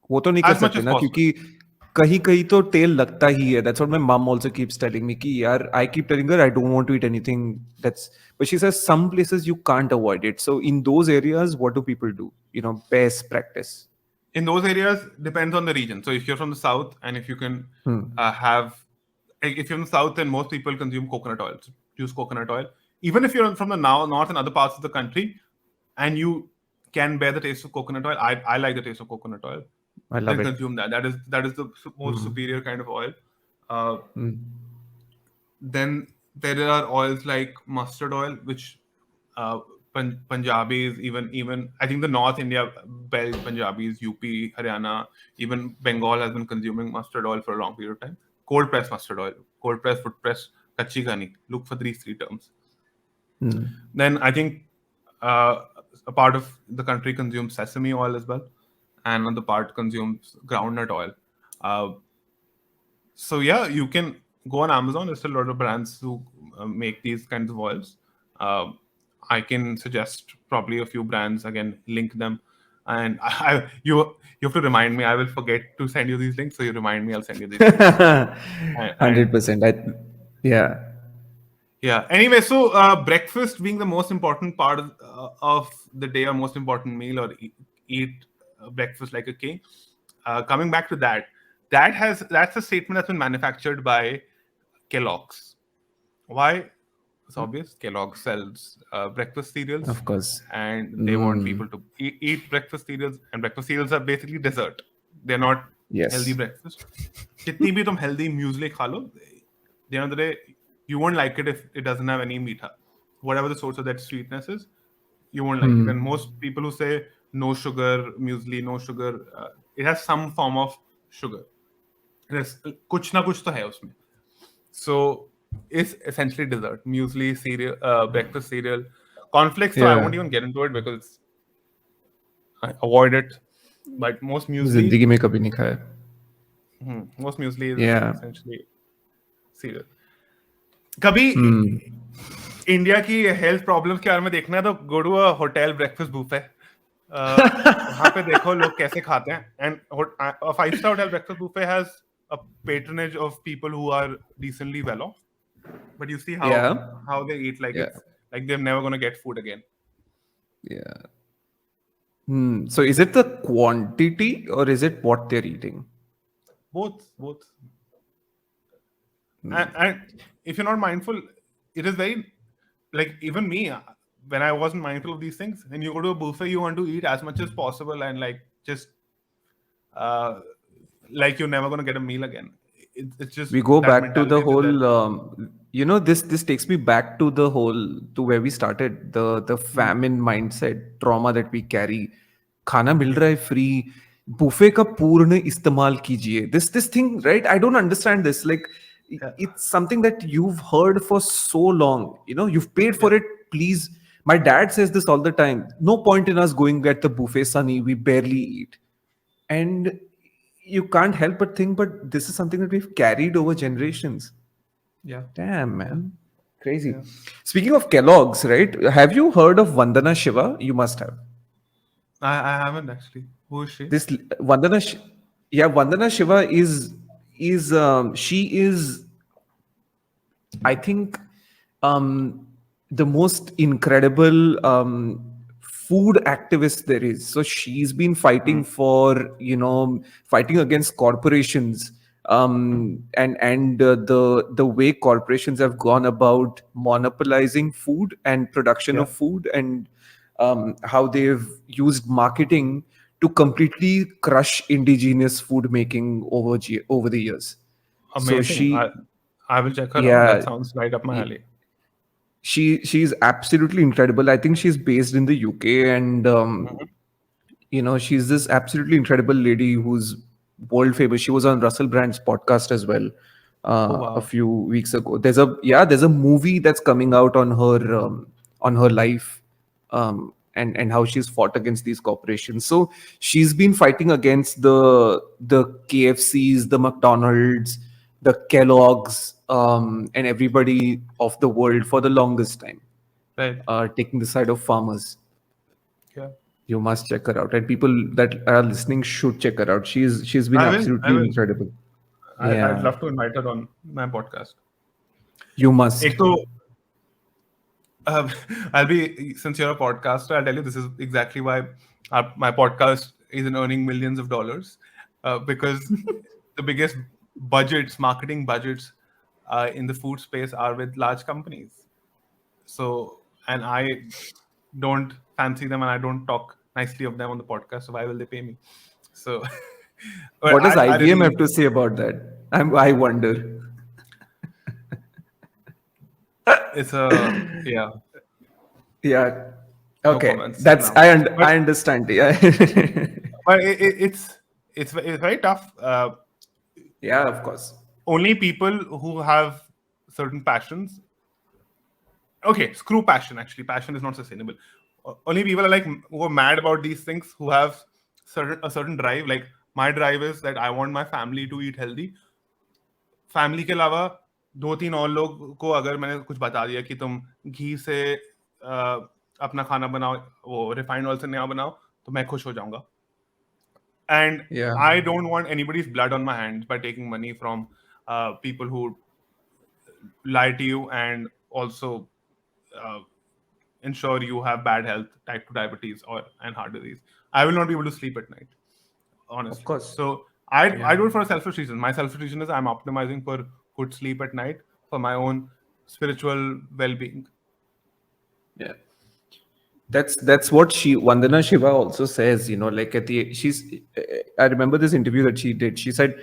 वो तो नहीं कर as much सकते as ना possible. क्योंकि कहीं कहीं तो तेल लगता ही है. That's what my mom also keeps telling me कि यार I keep telling her I don't want to eat anything that's but she says some places you can't avoid it. So in those areas, what do people do? You know, best practice. In those areas, depends on the region. So if you're from the south and if you can have, if you're in the south, then most people consume coconut oil. So use coconut oil. Even if you're from the north and other parts of the country, and you can bear the taste of coconut oil, I like the taste of coconut oil. I love Then it. consume that. That is the most superior kind of oil. Uh, Then there are oils like mustard oil, which Punjabis, even I think the North India belt, Punjabis, UP, Haryana, even Bengal has been consuming mustard oil for a long period of time. Cold press mustard oil, cold press, foot press, kachi ghani. Look for these three terms. Then I think a part of the country consumes sesame oil as well, and another part consumes groundnut oil. Uh, so yeah, you can go on Amazon. There's still a lot of brands who make these kinds of oils. I can suggest probably a few brands, again link them, and you have to remind me. I will forget to send you these links, so you remind me. I'll send you these links. And 100%. Yeah. yeah. Anyway, so breakfast being the most important part of the day, or most important meal, or eat breakfast like a king. Coming back to that, that's a statement that's been manufactured by Kellogg's. Why? It's obvious. Kellogg sells breakfast cereals, Of course. and they want people to eat breakfast cereals. And breakfast cereals are basically dessert. They're not healthy Yes. breakfast. जितनी भी तुम healthy muesli खा लो, the end of the day, you won't like it if it doesn't have any meat. Whatever the source of that sweetness is, you won't like it. And most people who say no sugar muesli, no sugar, it has some form of sugar. कुछ ना कुछ तो है उसमें. So it's essentially dessert. Muesli, cereal, breakfast cereal. Cornflakes, so I Yeah. won't even get into it because I avoid it. But most muesli, जिंदगी में कभी नहीं खाया. Most muesli is Yeah. essentially cereal. कभी Hmm. इंडिया की health problems के बारे में देखना है तो go to a hotel breakfast buffet. वहां पे देखो लोग कैसे खाते हैं. And a 5-star hotel breakfast buffet has a patronage of people who are decently well off, but you see Yeah. how they eat, like Yeah. it's like they're never going to get food again. Yeah. So is it the quantity or is it what they're eating? Both. And if you're not mindful, it is very, like, even me, when I wasn't mindful of these things, when you go to a buffet, you want to eat as much as possible, and like just uh like you're never going to get a meal again. It's just We go that back to the mentality that whole this takes me back to the whole to where we started, the famine mindset trauma that we carry. खाना मिल रहा है free buffet का पूर्ण इस्तेमाल कीजिए this thing, right? I don't understand this, like yeah, it's something that you've heard for so long, you've paid yeah. for it, please. My dad says this all the time: no point in us going at the buffet, Sonny, we barely eat. And you can't help but think, but this is something that we've carried over generations. Yeah, Damn, yeah, man. Crazy. yeah. Speaking of Kellogg's, right? Have you heard of Vandana Shiva? You must have. I haven't actually. Who is she? This Vandana, yeah, Vandana Shiva is she is, I think, the most incredible food activist there is. So she's been fighting for, fighting against corporations, and the way corporations have gone about monopolizing food and production Yeah, of food, and how they've used marketing to completely crush indigenous food making over the years. So amazing. she, I will check her out. That yeah, sounds right up my alley. she's absolutely incredible. I think she's based in the UK, and Mhm. she's this absolutely incredible lady who's world famous. She was on Russell Brand's podcast as well Oh a wow. few weeks ago. There's a movie that's coming out on her life, and how she's fought against these corporations. So she's been fighting against the KFCs, the McDonald's, the Kellogg's, and everybody of the world for the longest time, Right. taking the side of farmers. Yeah. You must check her out, and people that are listening should check her out. She's been I will. I absolutely will. incredible. I'd Yeah, love to invite her on my podcast. you must. एक तो um, I'll be, since you're a podcaster, I'll tell you this is exactly why my podcast isn't earning millions of dollars, because the biggest budgets, marketing budgets, in the food space are with large companies. So, and I don't fancy them, and I don't talk nicely of them on the podcast. So why will they pay me? So, but What does I IBM really, have to say about that? I wonder. it's a, yeah, Yeah. no Okay. comments for now. But I understand. Yeah. it's very tough. Yeah, of course. Only people who have certain passions. Okay, screw passion. Actually, passion is not sustainable. Only people are like who are mad about these things, who have certain drive. Like my drive is that I want my family to eat healthy. Family के अलावा 2-3 और लोग को अगर मैंने कुछ बता दिया कि तुम घी से अपना खाना बनाओ, वो रिफाइंड ऑयल से नया बनाओ, तो मैं खुश हो जाऊंगा. And Yeah. I don't want anybody's blood on my hands by taking money from people who lie to you and also uh, ensure you have bad health, type 2 diabetes or and heart disease. I will not be able to sleep at night, Of honestly. course. So I Yeah. do it for a selfish reason. My selfish reason is I'm optimizing for good sleep at night for my own spiritual well-being. Yeah. That's what she Vandana Shiva also says, like at the she's I remember this interview that she did. She said,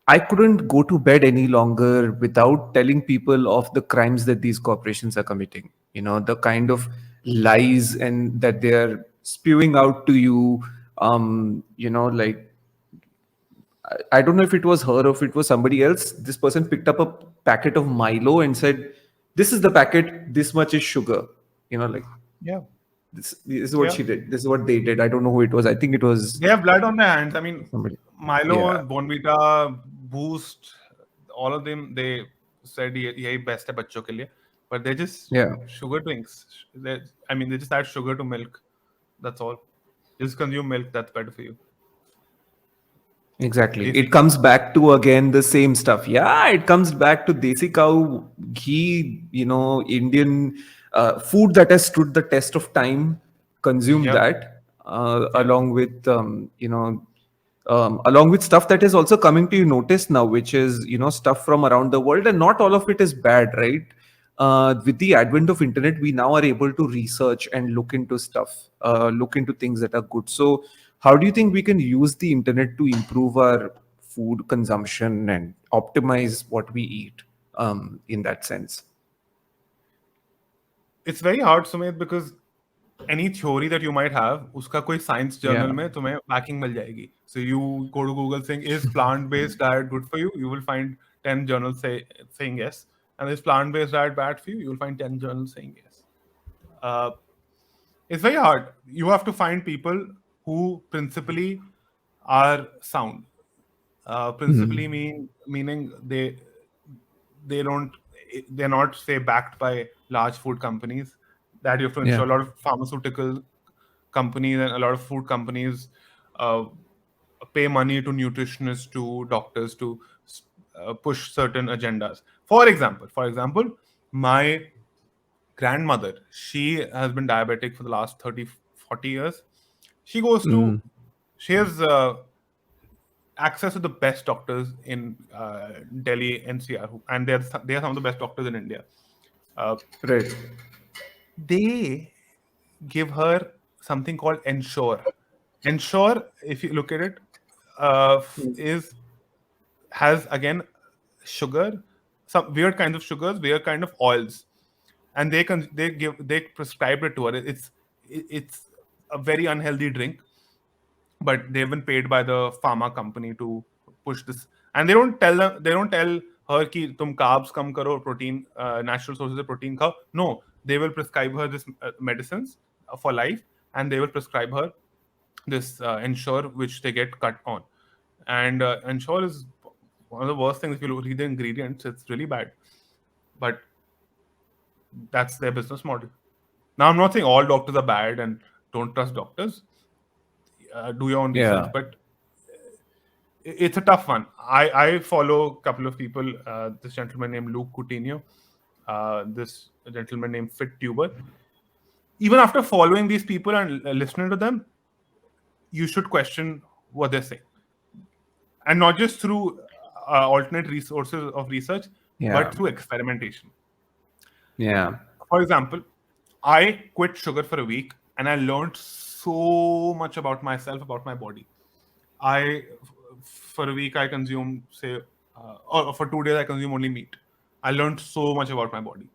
I couldn't go to bed any longer without telling people of the crimes that these corporations are committing. The kind of lies and that they are spewing out to you. Like I don't know if it was her or if it was somebody else. This person picked up a packet of Milo and said, "This is the packet. This much is sugar." Like Yeah, this is what yeah. she did. This is what they did. I don't know who it was. I think it was They have blood on their hands. I mean, somebody. Milo, Yeah. Bonvita, Boost, all of them, they said यही best है बच्चों के लिए, but they're just Yeah. sugar drinks. I mean, they just add sugar to milk. That's all. Just consume milk. That's better for you. Exactly. Desi It comes back to again the same stuff. Yeah, it comes back to desi cow ghee, Indian food that has stood the test of time. Consume Yep. that Yep. along with stuff that is also coming to you notice now, which is stuff from around the world, and not all of it is bad, right? With the advent of internet, we now are able to research and look into stuff, look into things that are good. So how do you think we can use the internet to improve our food consumption and optimize what we eat, in that sense? It's very hard, Sumedh, because any theory that you might have, उसका कोई science journal Yeah. में तुम्हें backing मिल जाएगी. So you go to Google saying, is plant-based diet good for you? You will find 10 journals saying yes. And is plant-based diet bad for you? You will find 10 journals saying yes. Uh, it's very hard. You have to find people who principally are sound. Principally meaning they don't they're not say backed by large food companies, that you have to ensure. Yeah. A lot of pharmaceutical companies and a lot of food companies uh, pay money to nutritionists, to doctors, to push certain agendas. For example, my grandmother, she has been diabetic for the last 30-40 years. She goes to she has access to the best doctors in Delhi NCR, and they are some of the best doctors in India. Uh, Right. they give her something called Ensure. Ensure, if you look at it, is has again sugar, some weird kinds of sugars, weird kind of oils, and they prescribe it to her. It's a very unhealthy drink, but they've been paid by the pharma company to push this, and they don't tell her ki tum carbs kam karo, protein, natural sources of protein khao. No, they will prescribe her this medicines for life, and they will prescribe her this Ensure, which they get cut on. And Ensure is one of the worst things. If you read the ingredients, it's really bad, but that's their business model. Now, I'm not saying all doctors are bad and don't trust doctors. Do your own research, Yeah. but it's a tough one. I follow a couple of people. This gentleman named Luke Coutinho, this gentleman named Fit Tuber. Even after following these people and listening to them, you should question what they're saying, and not just through alternate resources of research, Yeah. but through experimentation. Yeah. For example, I quit sugar for a week, and I learned so much about myself, about my body. I for a week I consume, say, or for 2 days I consume only meat. I learned so much about my body.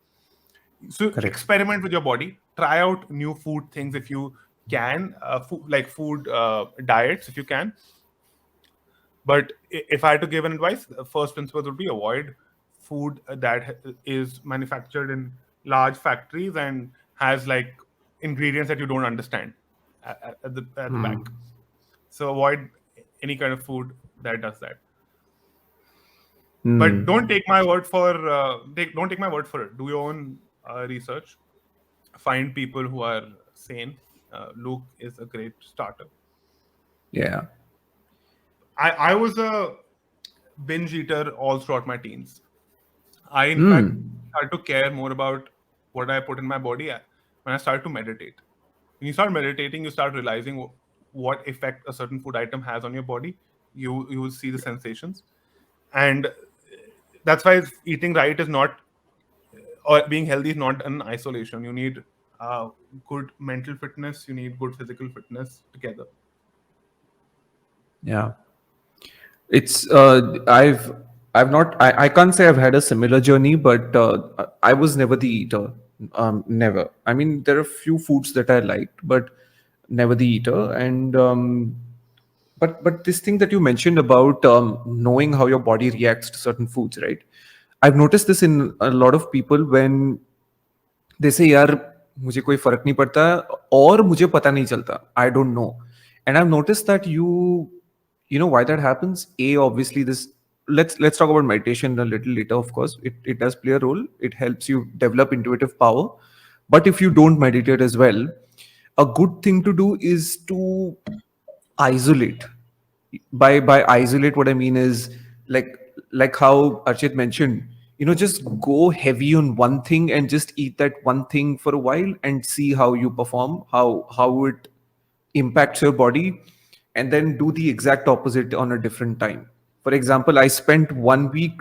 So Correct. experiment with your body. Try out new food things if you can, like food diets if you can. But if I had to give an advice, the first principle would be avoid food that is manufactured in large factories and has like ingredients that you don't understand at the back. So avoid any kind of food that does that. But don't take my word for don't take my word for it. Do your own research. Find people who are sane. Luke is a great starter. Yeah. I was a binge eater all throughout my teens. I, in fact, started to care more about what I put in my body when I started to meditate. When you start meditating, you start realizing what effect a certain food item has on your body. You will see the sensations, and that's why eating right is not, or being healthy is not an isolation. You need good mental fitness. You need good physical fitness together. Yeah. It's I've not I can't say I've had a similar journey, but I was never the eater. Never. I mean, there are few foods that I liked, but never the eater. And but this thing that you mentioned about knowing how your body reacts to certain foods, right? I've noticed this in a lot of people when they say, यार मुझे कोई फर्क नहीं पड़ता और मुझे पता नहीं चलता. I don't know. And I've noticed that why that happens? Obviously, this let's talk about meditation a little later. Of course, it does play a role. It helps you develop intuitive power. But if you don't meditate as well, a good thing to do is to isolate. By isolate, what I mean is, like like how Archit mentioned, just go heavy on one thing and just eat that one thing for a while and see how you perform, how it impacts your body, and then do the exact opposite on a different time. For example, I spent 1 week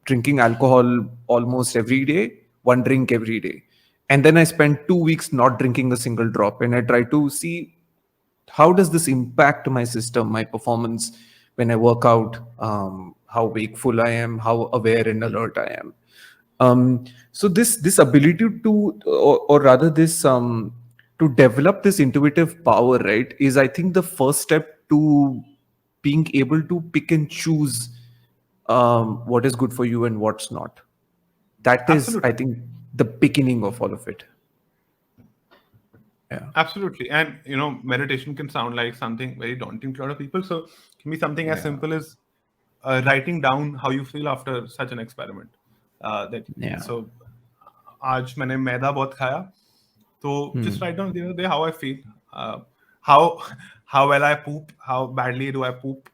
drinking alcohol almost every day, one drink every day. And then I spent 2 weeks not drinking a single drop. And I try to see how does this impact my system, my performance when I work out, how wakeful I am, how aware and alert I am. So this ability to, or rather this to develop this intuitive power, right, is I think the first step to being able to pick and choose what is good for you and what's not. That is, I Absolutely. think, the beginning of all of it. Yeah. Absolutely. And meditation can sound like something very daunting to a lot of people. So it can be something as Yeah. simple as writing down how you feel after such an experiment. That Yeah. so आज मैंने मैदा बहुत खाया, तो just write down the other day how I feel, how how well I poop, how badly do I poop.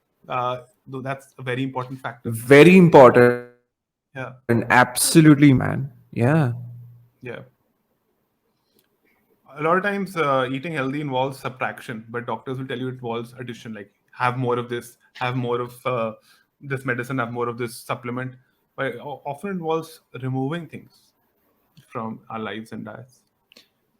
Though that's a very important factor. Very important. Yeah, Absolutely, man. Yeah. yeah. A lot of times, eating healthy involves subtraction, but doctors will tell you it involves addition. Like have more of this, have more of this medicine, have more of this supplement. But it often involves removing things from our lives and diets.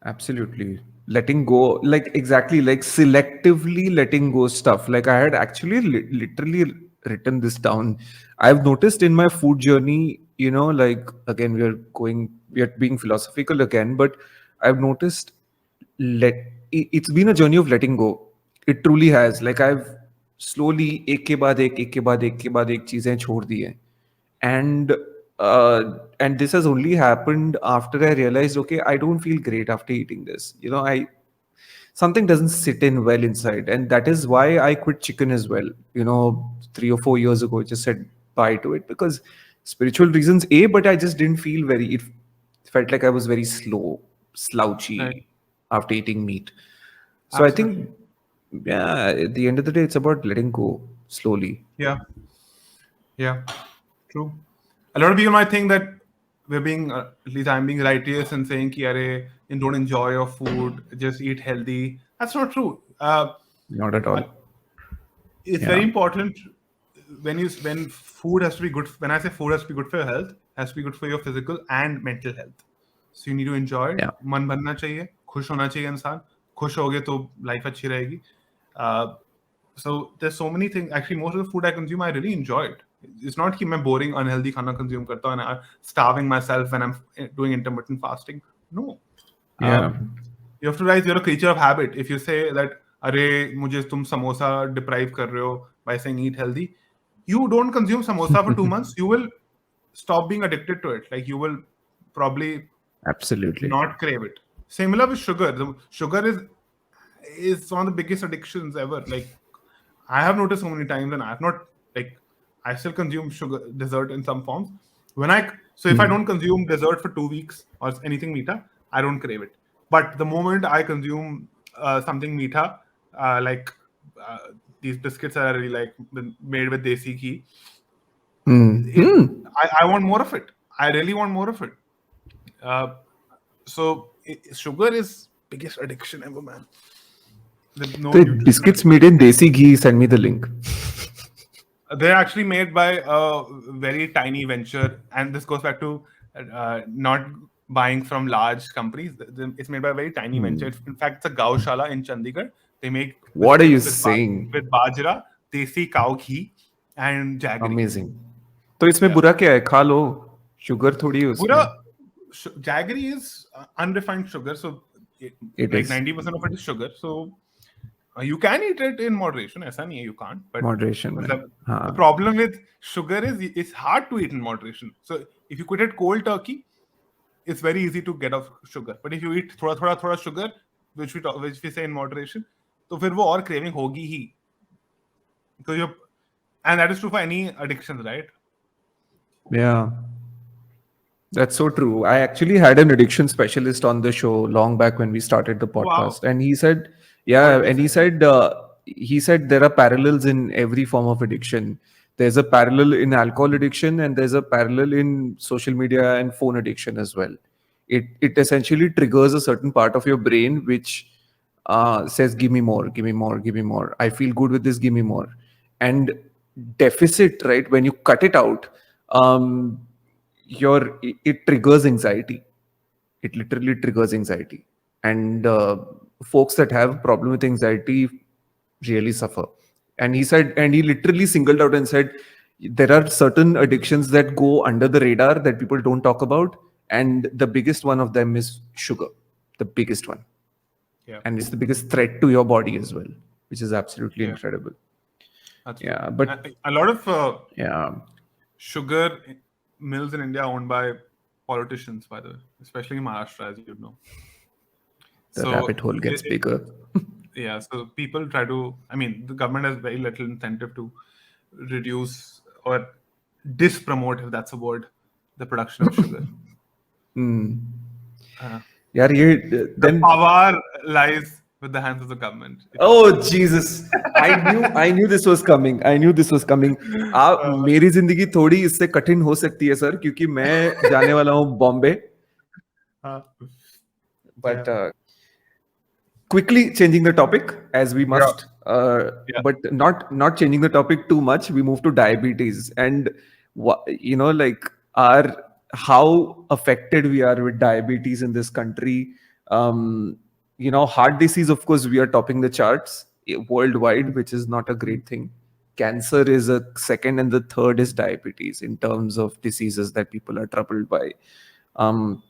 Absolutely. Letting go, like exactly, like selectively letting go stuff. Like I had actually literally written this down. I've noticed in my food journey, like again, we are being philosophical again, but I've noticed let it's been a journey of letting go. It truly has. Like I've slowly एक के बाद एक के बाद एक चीजें छोड़ दी हैं. and and this has only happened after I realized, okay, I don't feel great after eating this. I something doesn't sit in well inside, and that is why I quit chicken as well. 3 or 4 years ago, I just said bye to it because spiritual reasons, but I just didn't feel very. It felt like I was very slow, Right. slouchy after eating meat. So I Absolutely. think, yeah, at the end of the day, it's about letting go slowly. Yeah. Yeah. True. A lot of people might think that we're being, at least I'm being righteous and saying, ki, "Arey, and don't enjoy your food, just eat healthy." That's not true. Not at Uh, all. it's very Yeah. important when food has to be good. When I say food has to be good for your health, has to be good for your physical and mental health. So you need to enjoy it. Yeah. मन बनना चाहिए, खुश होना चाहिए इंसान. खुश होगे तो life अच्छी रहेगी. Uh, so there's so many things. Actually, most of the food I consume, I really enjoy it. It's not कि मैं boring, unhealthy खाना consume करता हूँ and I'm starving myself when I'm doing intermittent fasting. No. Uh, Yeah. you have to realize you're a creature of habit. If you say that, अरे मुझे तुम samosa deprive कर रहे हो by saying eat healthy, you don't consume samosa for 2 months, you will stop being addicted to it. Like you will probably Absolutely. not crave it. Similar with sugar. The sugar is one of the biggest addictions ever. Like I have noticed so many times, and I have not like I still consume sugar dessert in some forms. So if I don't consume dessert for 2 weeks or anything meeta, I don't crave it. But the moment I consume something meeta, like uh, these biscuits are really like made with desi ghee, it, I want more of it. I really want more of it. Uh, sugar is biggest addiction ever, man. With no The nutritional. biscuits made in desi ghee, send me the link. They're actually made by a very tiny venture, and this goes back to not buying from large companies. It's made by a very tiny venture. In fact, it's a gaushala in Chandigarh. They make What are you biscuits saying? with bajra, desi cow ghee, and jaggery. Amazing. तो इसमें Yeah, बुरा क्या है? खा लो. Sugar थोड़ी है उसमें. pura jaggery is unrefined sugar, so It like is 90% of it is sugar. So you can eat it in moderation. ऐसा नहीं है you can't. But moderation में. मतलब, the हाँ. problem with sugar is it's hard to eat in moderation. So if you quit it cold turkey, it's very easy to get off sugar. But if you eat थोड़ा sugar, which we say in moderation, तो फिर वो और craving होगी ही. So you, and that is true for any addictions, right? Yeah. That's so true. I actually had an addiction specialist on the show long back when we started the Wow. podcast, and he said, What yeah, did he and say? he said there are parallels in every form of addiction. There's a parallel in alcohol addiction, and there's a parallel in social media and phone addiction as well. It essentially triggers a certain part of your brain which says, "Give me more, give me more, give me more. I feel good with this. Give me more." And deficit, right? When you cut it out, um, it triggers anxiety. It literally triggers anxiety, and folks that have problem with anxiety really suffer. And he said, and he literally singled out and said, there are certain addictions that go under the radar that people don't talk about, and the biggest one of them is sugar, the biggest one, Yeah. and it's the biggest threat to your body as well, which is absolutely Yeah. incredible. That's true. Yeah, but A lot of yeah, sugar mills in India are owned by politicians, by the way, especially in Maharashtra, as you know. the So, rabbit hole gets bigger. yeah, so people try to, I mean, the government has very little incentive to reduce or dispromote, if that's a word, the production of sugar. Uh, यार ये the then power lies with the hands of the government, if you Oh ask me. Jesus! I knew this was coming. I knew this was coming. आप Uh, मेरी जिंदगी थोड़ी इससे कठिन हो सकती है सर क्योंकि मैं जाने वाला हूँ Bombay. uh, yeah, But quickly changing the topic as we yeah, must, yeah. but not changing the topic too much. We move to diabetes, and like our how affected we are with diabetes in this country. Heart disease, of course, we are topping the charts worldwide, which is not a great thing. Cancer is a second, and the third is diabetes in terms of diseases that people are troubled by. Um,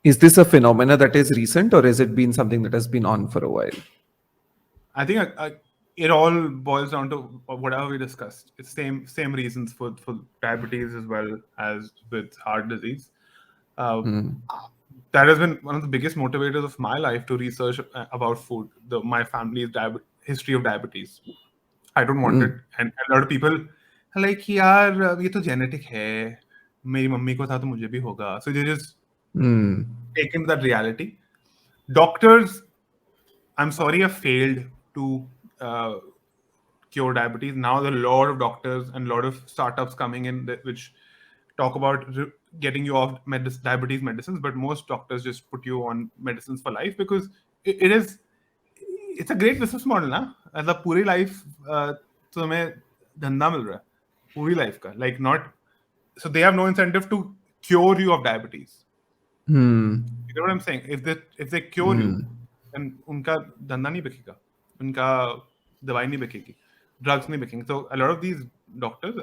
is this a phenomena that is recent, or has it been something that has been on for a while? I think it all boils down to whatever we discussed. It's same reasons for diabetes as well as with heart disease. Uh, that has been one of the biggest motivators of my life to research about food. My family's history of diabetes. I don't want it, and a lot of people are like, यार ये तो genetic है. मेरी mummy को था तो मुझे भी होगा. So they just take into that reality. Doctors, I'm sorry, have failed to cure diabetes. Now there are a lot of doctors and a lot of startups coming in which talk about getting you off diabetes medicines, but most doctors just put you on medicines for life because it's a great business model ना. मतलब पूरी life तुम्हें धंधा मिल रहा है पूरी life का, like not, so they have no incentive to cure you of diabetes. You know what I'm saying? If they cure you, then उनका धंधा नहीं बिकेगा, उनका दवाई नहीं बिकेगी, drugs नहीं बिकेंगे. So a lot of these doctors,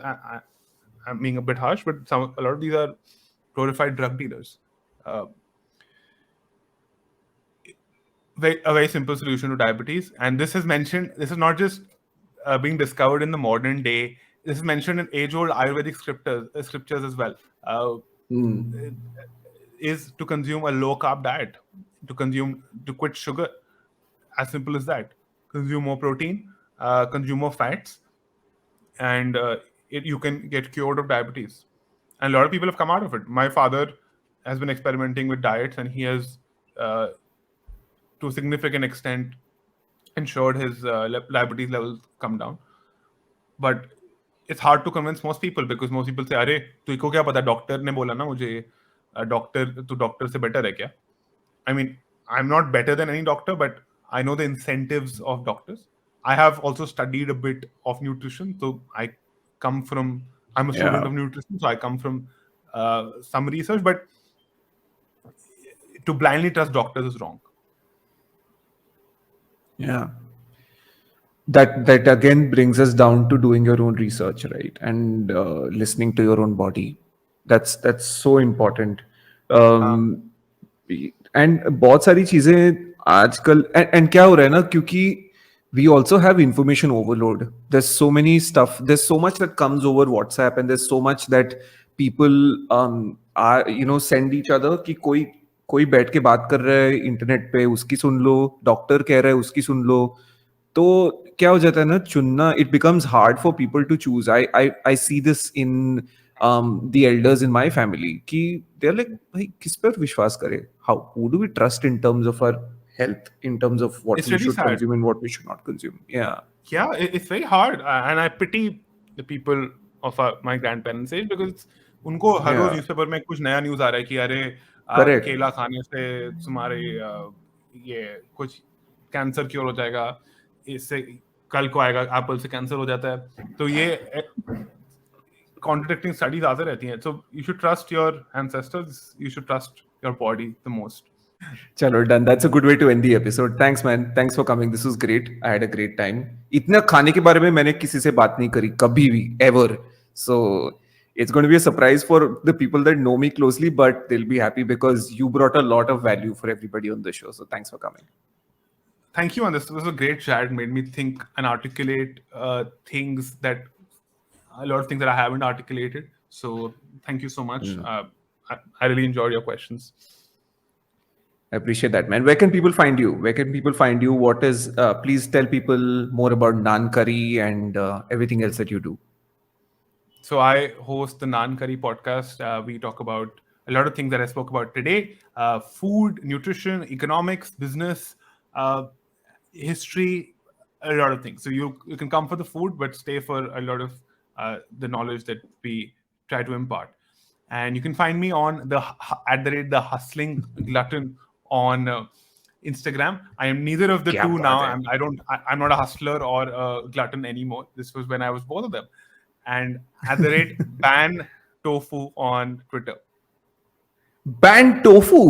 I'm being a bit harsh, but a lot of these are glorified drug dealers. A very simple solution to diabetes, and this is mentioned. This is not just being discovered in the modern day. This is mentioned in age-old Ayurvedic scriptures as well. Is to consume a low-carb diet, to quit sugar. As simple as that. Consume more protein, consume more fats, and you can get cured of diabetes. And a lot of people have come out of it. My father has been experimenting with diets, and he has, to a significant extent, ensured his diabetes levels come down. But it's hard to convince most people because most people say, "अरे तुझको क्या पता? Doctor ने बोला ना मुझे, doctor तू doctor से बेटर है क्या?" I mean, I'm not better than any doctor, but I know the incentives of doctors. I have also studied a bit of nutrition, so I'm a student Yeah. of nutrition, so I come from some research, but to blindly trust doctors is wrong. Yeah. That again brings us down to doing your own research, right? And listening to your own body. That's so important. Uh, and बहुत सारी चीजें आजकल and क्या हो रहा है ना क्योंकि we also have information overload. There's so many stuff, there's so much that comes over WhatsApp, and there's so much that people are send each other कि कोई बैठ के बात कर रहा है इंटरनेट पे, उसकी सुन लो, डॉक्टर कह रहा है उसकी सुन लो. तो क्या हो जाता है ना, चुनना, it becomes hard for people to choose. I see this in the elders in my family कि दे आर लाइक, भाई किस पर विश्वास करें, how who do we trust in terms of our health, in terms of what It's we really should sad. consume and what we should not consume. Yeah, Yeah, it's very hard, and I pity the people of my grandparents' age because उनको हर रोज yeah, newspaper में कुछ नया news आ रहा है कि अरे correct. केला खाने से तुम्हारे ये कुछ कैंसर क्योर हो जाएगा, इससे कल को आएगा एप्पल से कैंसर हो जाता है, तो ये कॉन्ट्रडिक्टिंग स्टडीज आते रहती हैं. So you should trust your ancestors, you should trust your body the most. Chalo, done. That's a good way to end the episode. Thanks, man. Thanks for coming. This was great. I had a great time. इतना खाने के बारे में मैंने किसी से बात नहीं करी कभी भी, ever. So it's going to be a surprise for the people that know me closely, but they'll be happy because you brought a lot of value for everybody on the show. So thanks for coming. Thank you, and this was a great chat. It made me think and articulate things that a lot of things that I haven't articulated. So thank you so much. I really enjoyed your questions. I appreciate that, man. Where can people find you? Where can people find you? What is, please tell people more about Naan Curry and everything else that you do. So I host the Naan Curry podcast. We talk about a lot of things that I spoke about today: food, nutrition, economics, business, history, a lot of things. So you can come for the food, but stay for a lot of the knowledge that we try to impart. And you can find me on the hustling glutton on Instagram. I am neither of the क्या two बात now. है. I'm not a hustler or a glutton anymore. This was when I was both of them. And @ban tofu on Twitter. Ban tofu.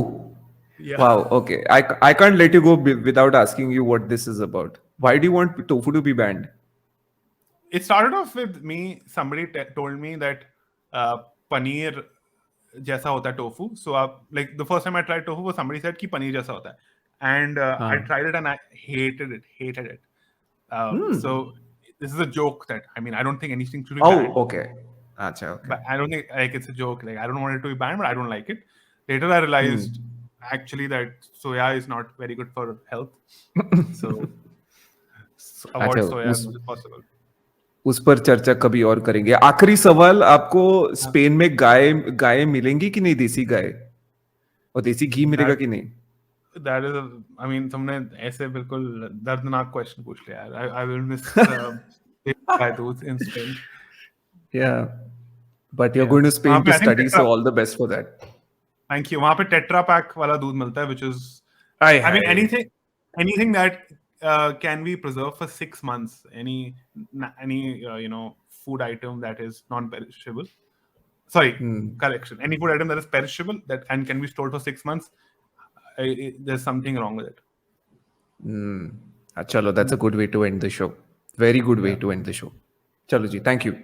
Yeah. Wow. Okay. I can't let you go without asking you what this is about. Why do you want tofu to be banned? It started off with me. Somebody told me that paneer जैसा होता है tofu. So like the first time I tried tofu, somebody said कि paneer जैसा होता है. And I tried it and I hated it. So this is a joke that, I mean, I don't think anything should be banned. Oh, okay. Achha, okay. But I don't think like it's a joke. Like I don't want it to be banned, but I don't like it. Later I realized actually that soya is not very good for health. So avoid अच्छा, soya as much as possible. उस पर चर्चा कभी और करेंगे. आखिरी सवाल, आपको स्पेन में गाय मिलेंगी कि नहीं, देसी गाय, और देसी घी मिलेगा कि नहीं? That is I mean, तुमने ऐसे बिल्कुल दर्दनाक क्वेश्चन पूछ लिया यार. I will miss गाय दूध in Spain. Yeah, but you're going to Spain to study, so all the best for that. Thank you. वहाँ पे टेट्रा पैक वाला दूध मिलता है, which is I mean anything that can be preserved for 6 months. Any food item that is non-perishable. Sorry, correction. Any food item that is perishable that and can be stored for 6 months, there's something wrong with it. Chalo, that's a good way to end the show. Very good way to end the show. Chalo ji, thank you.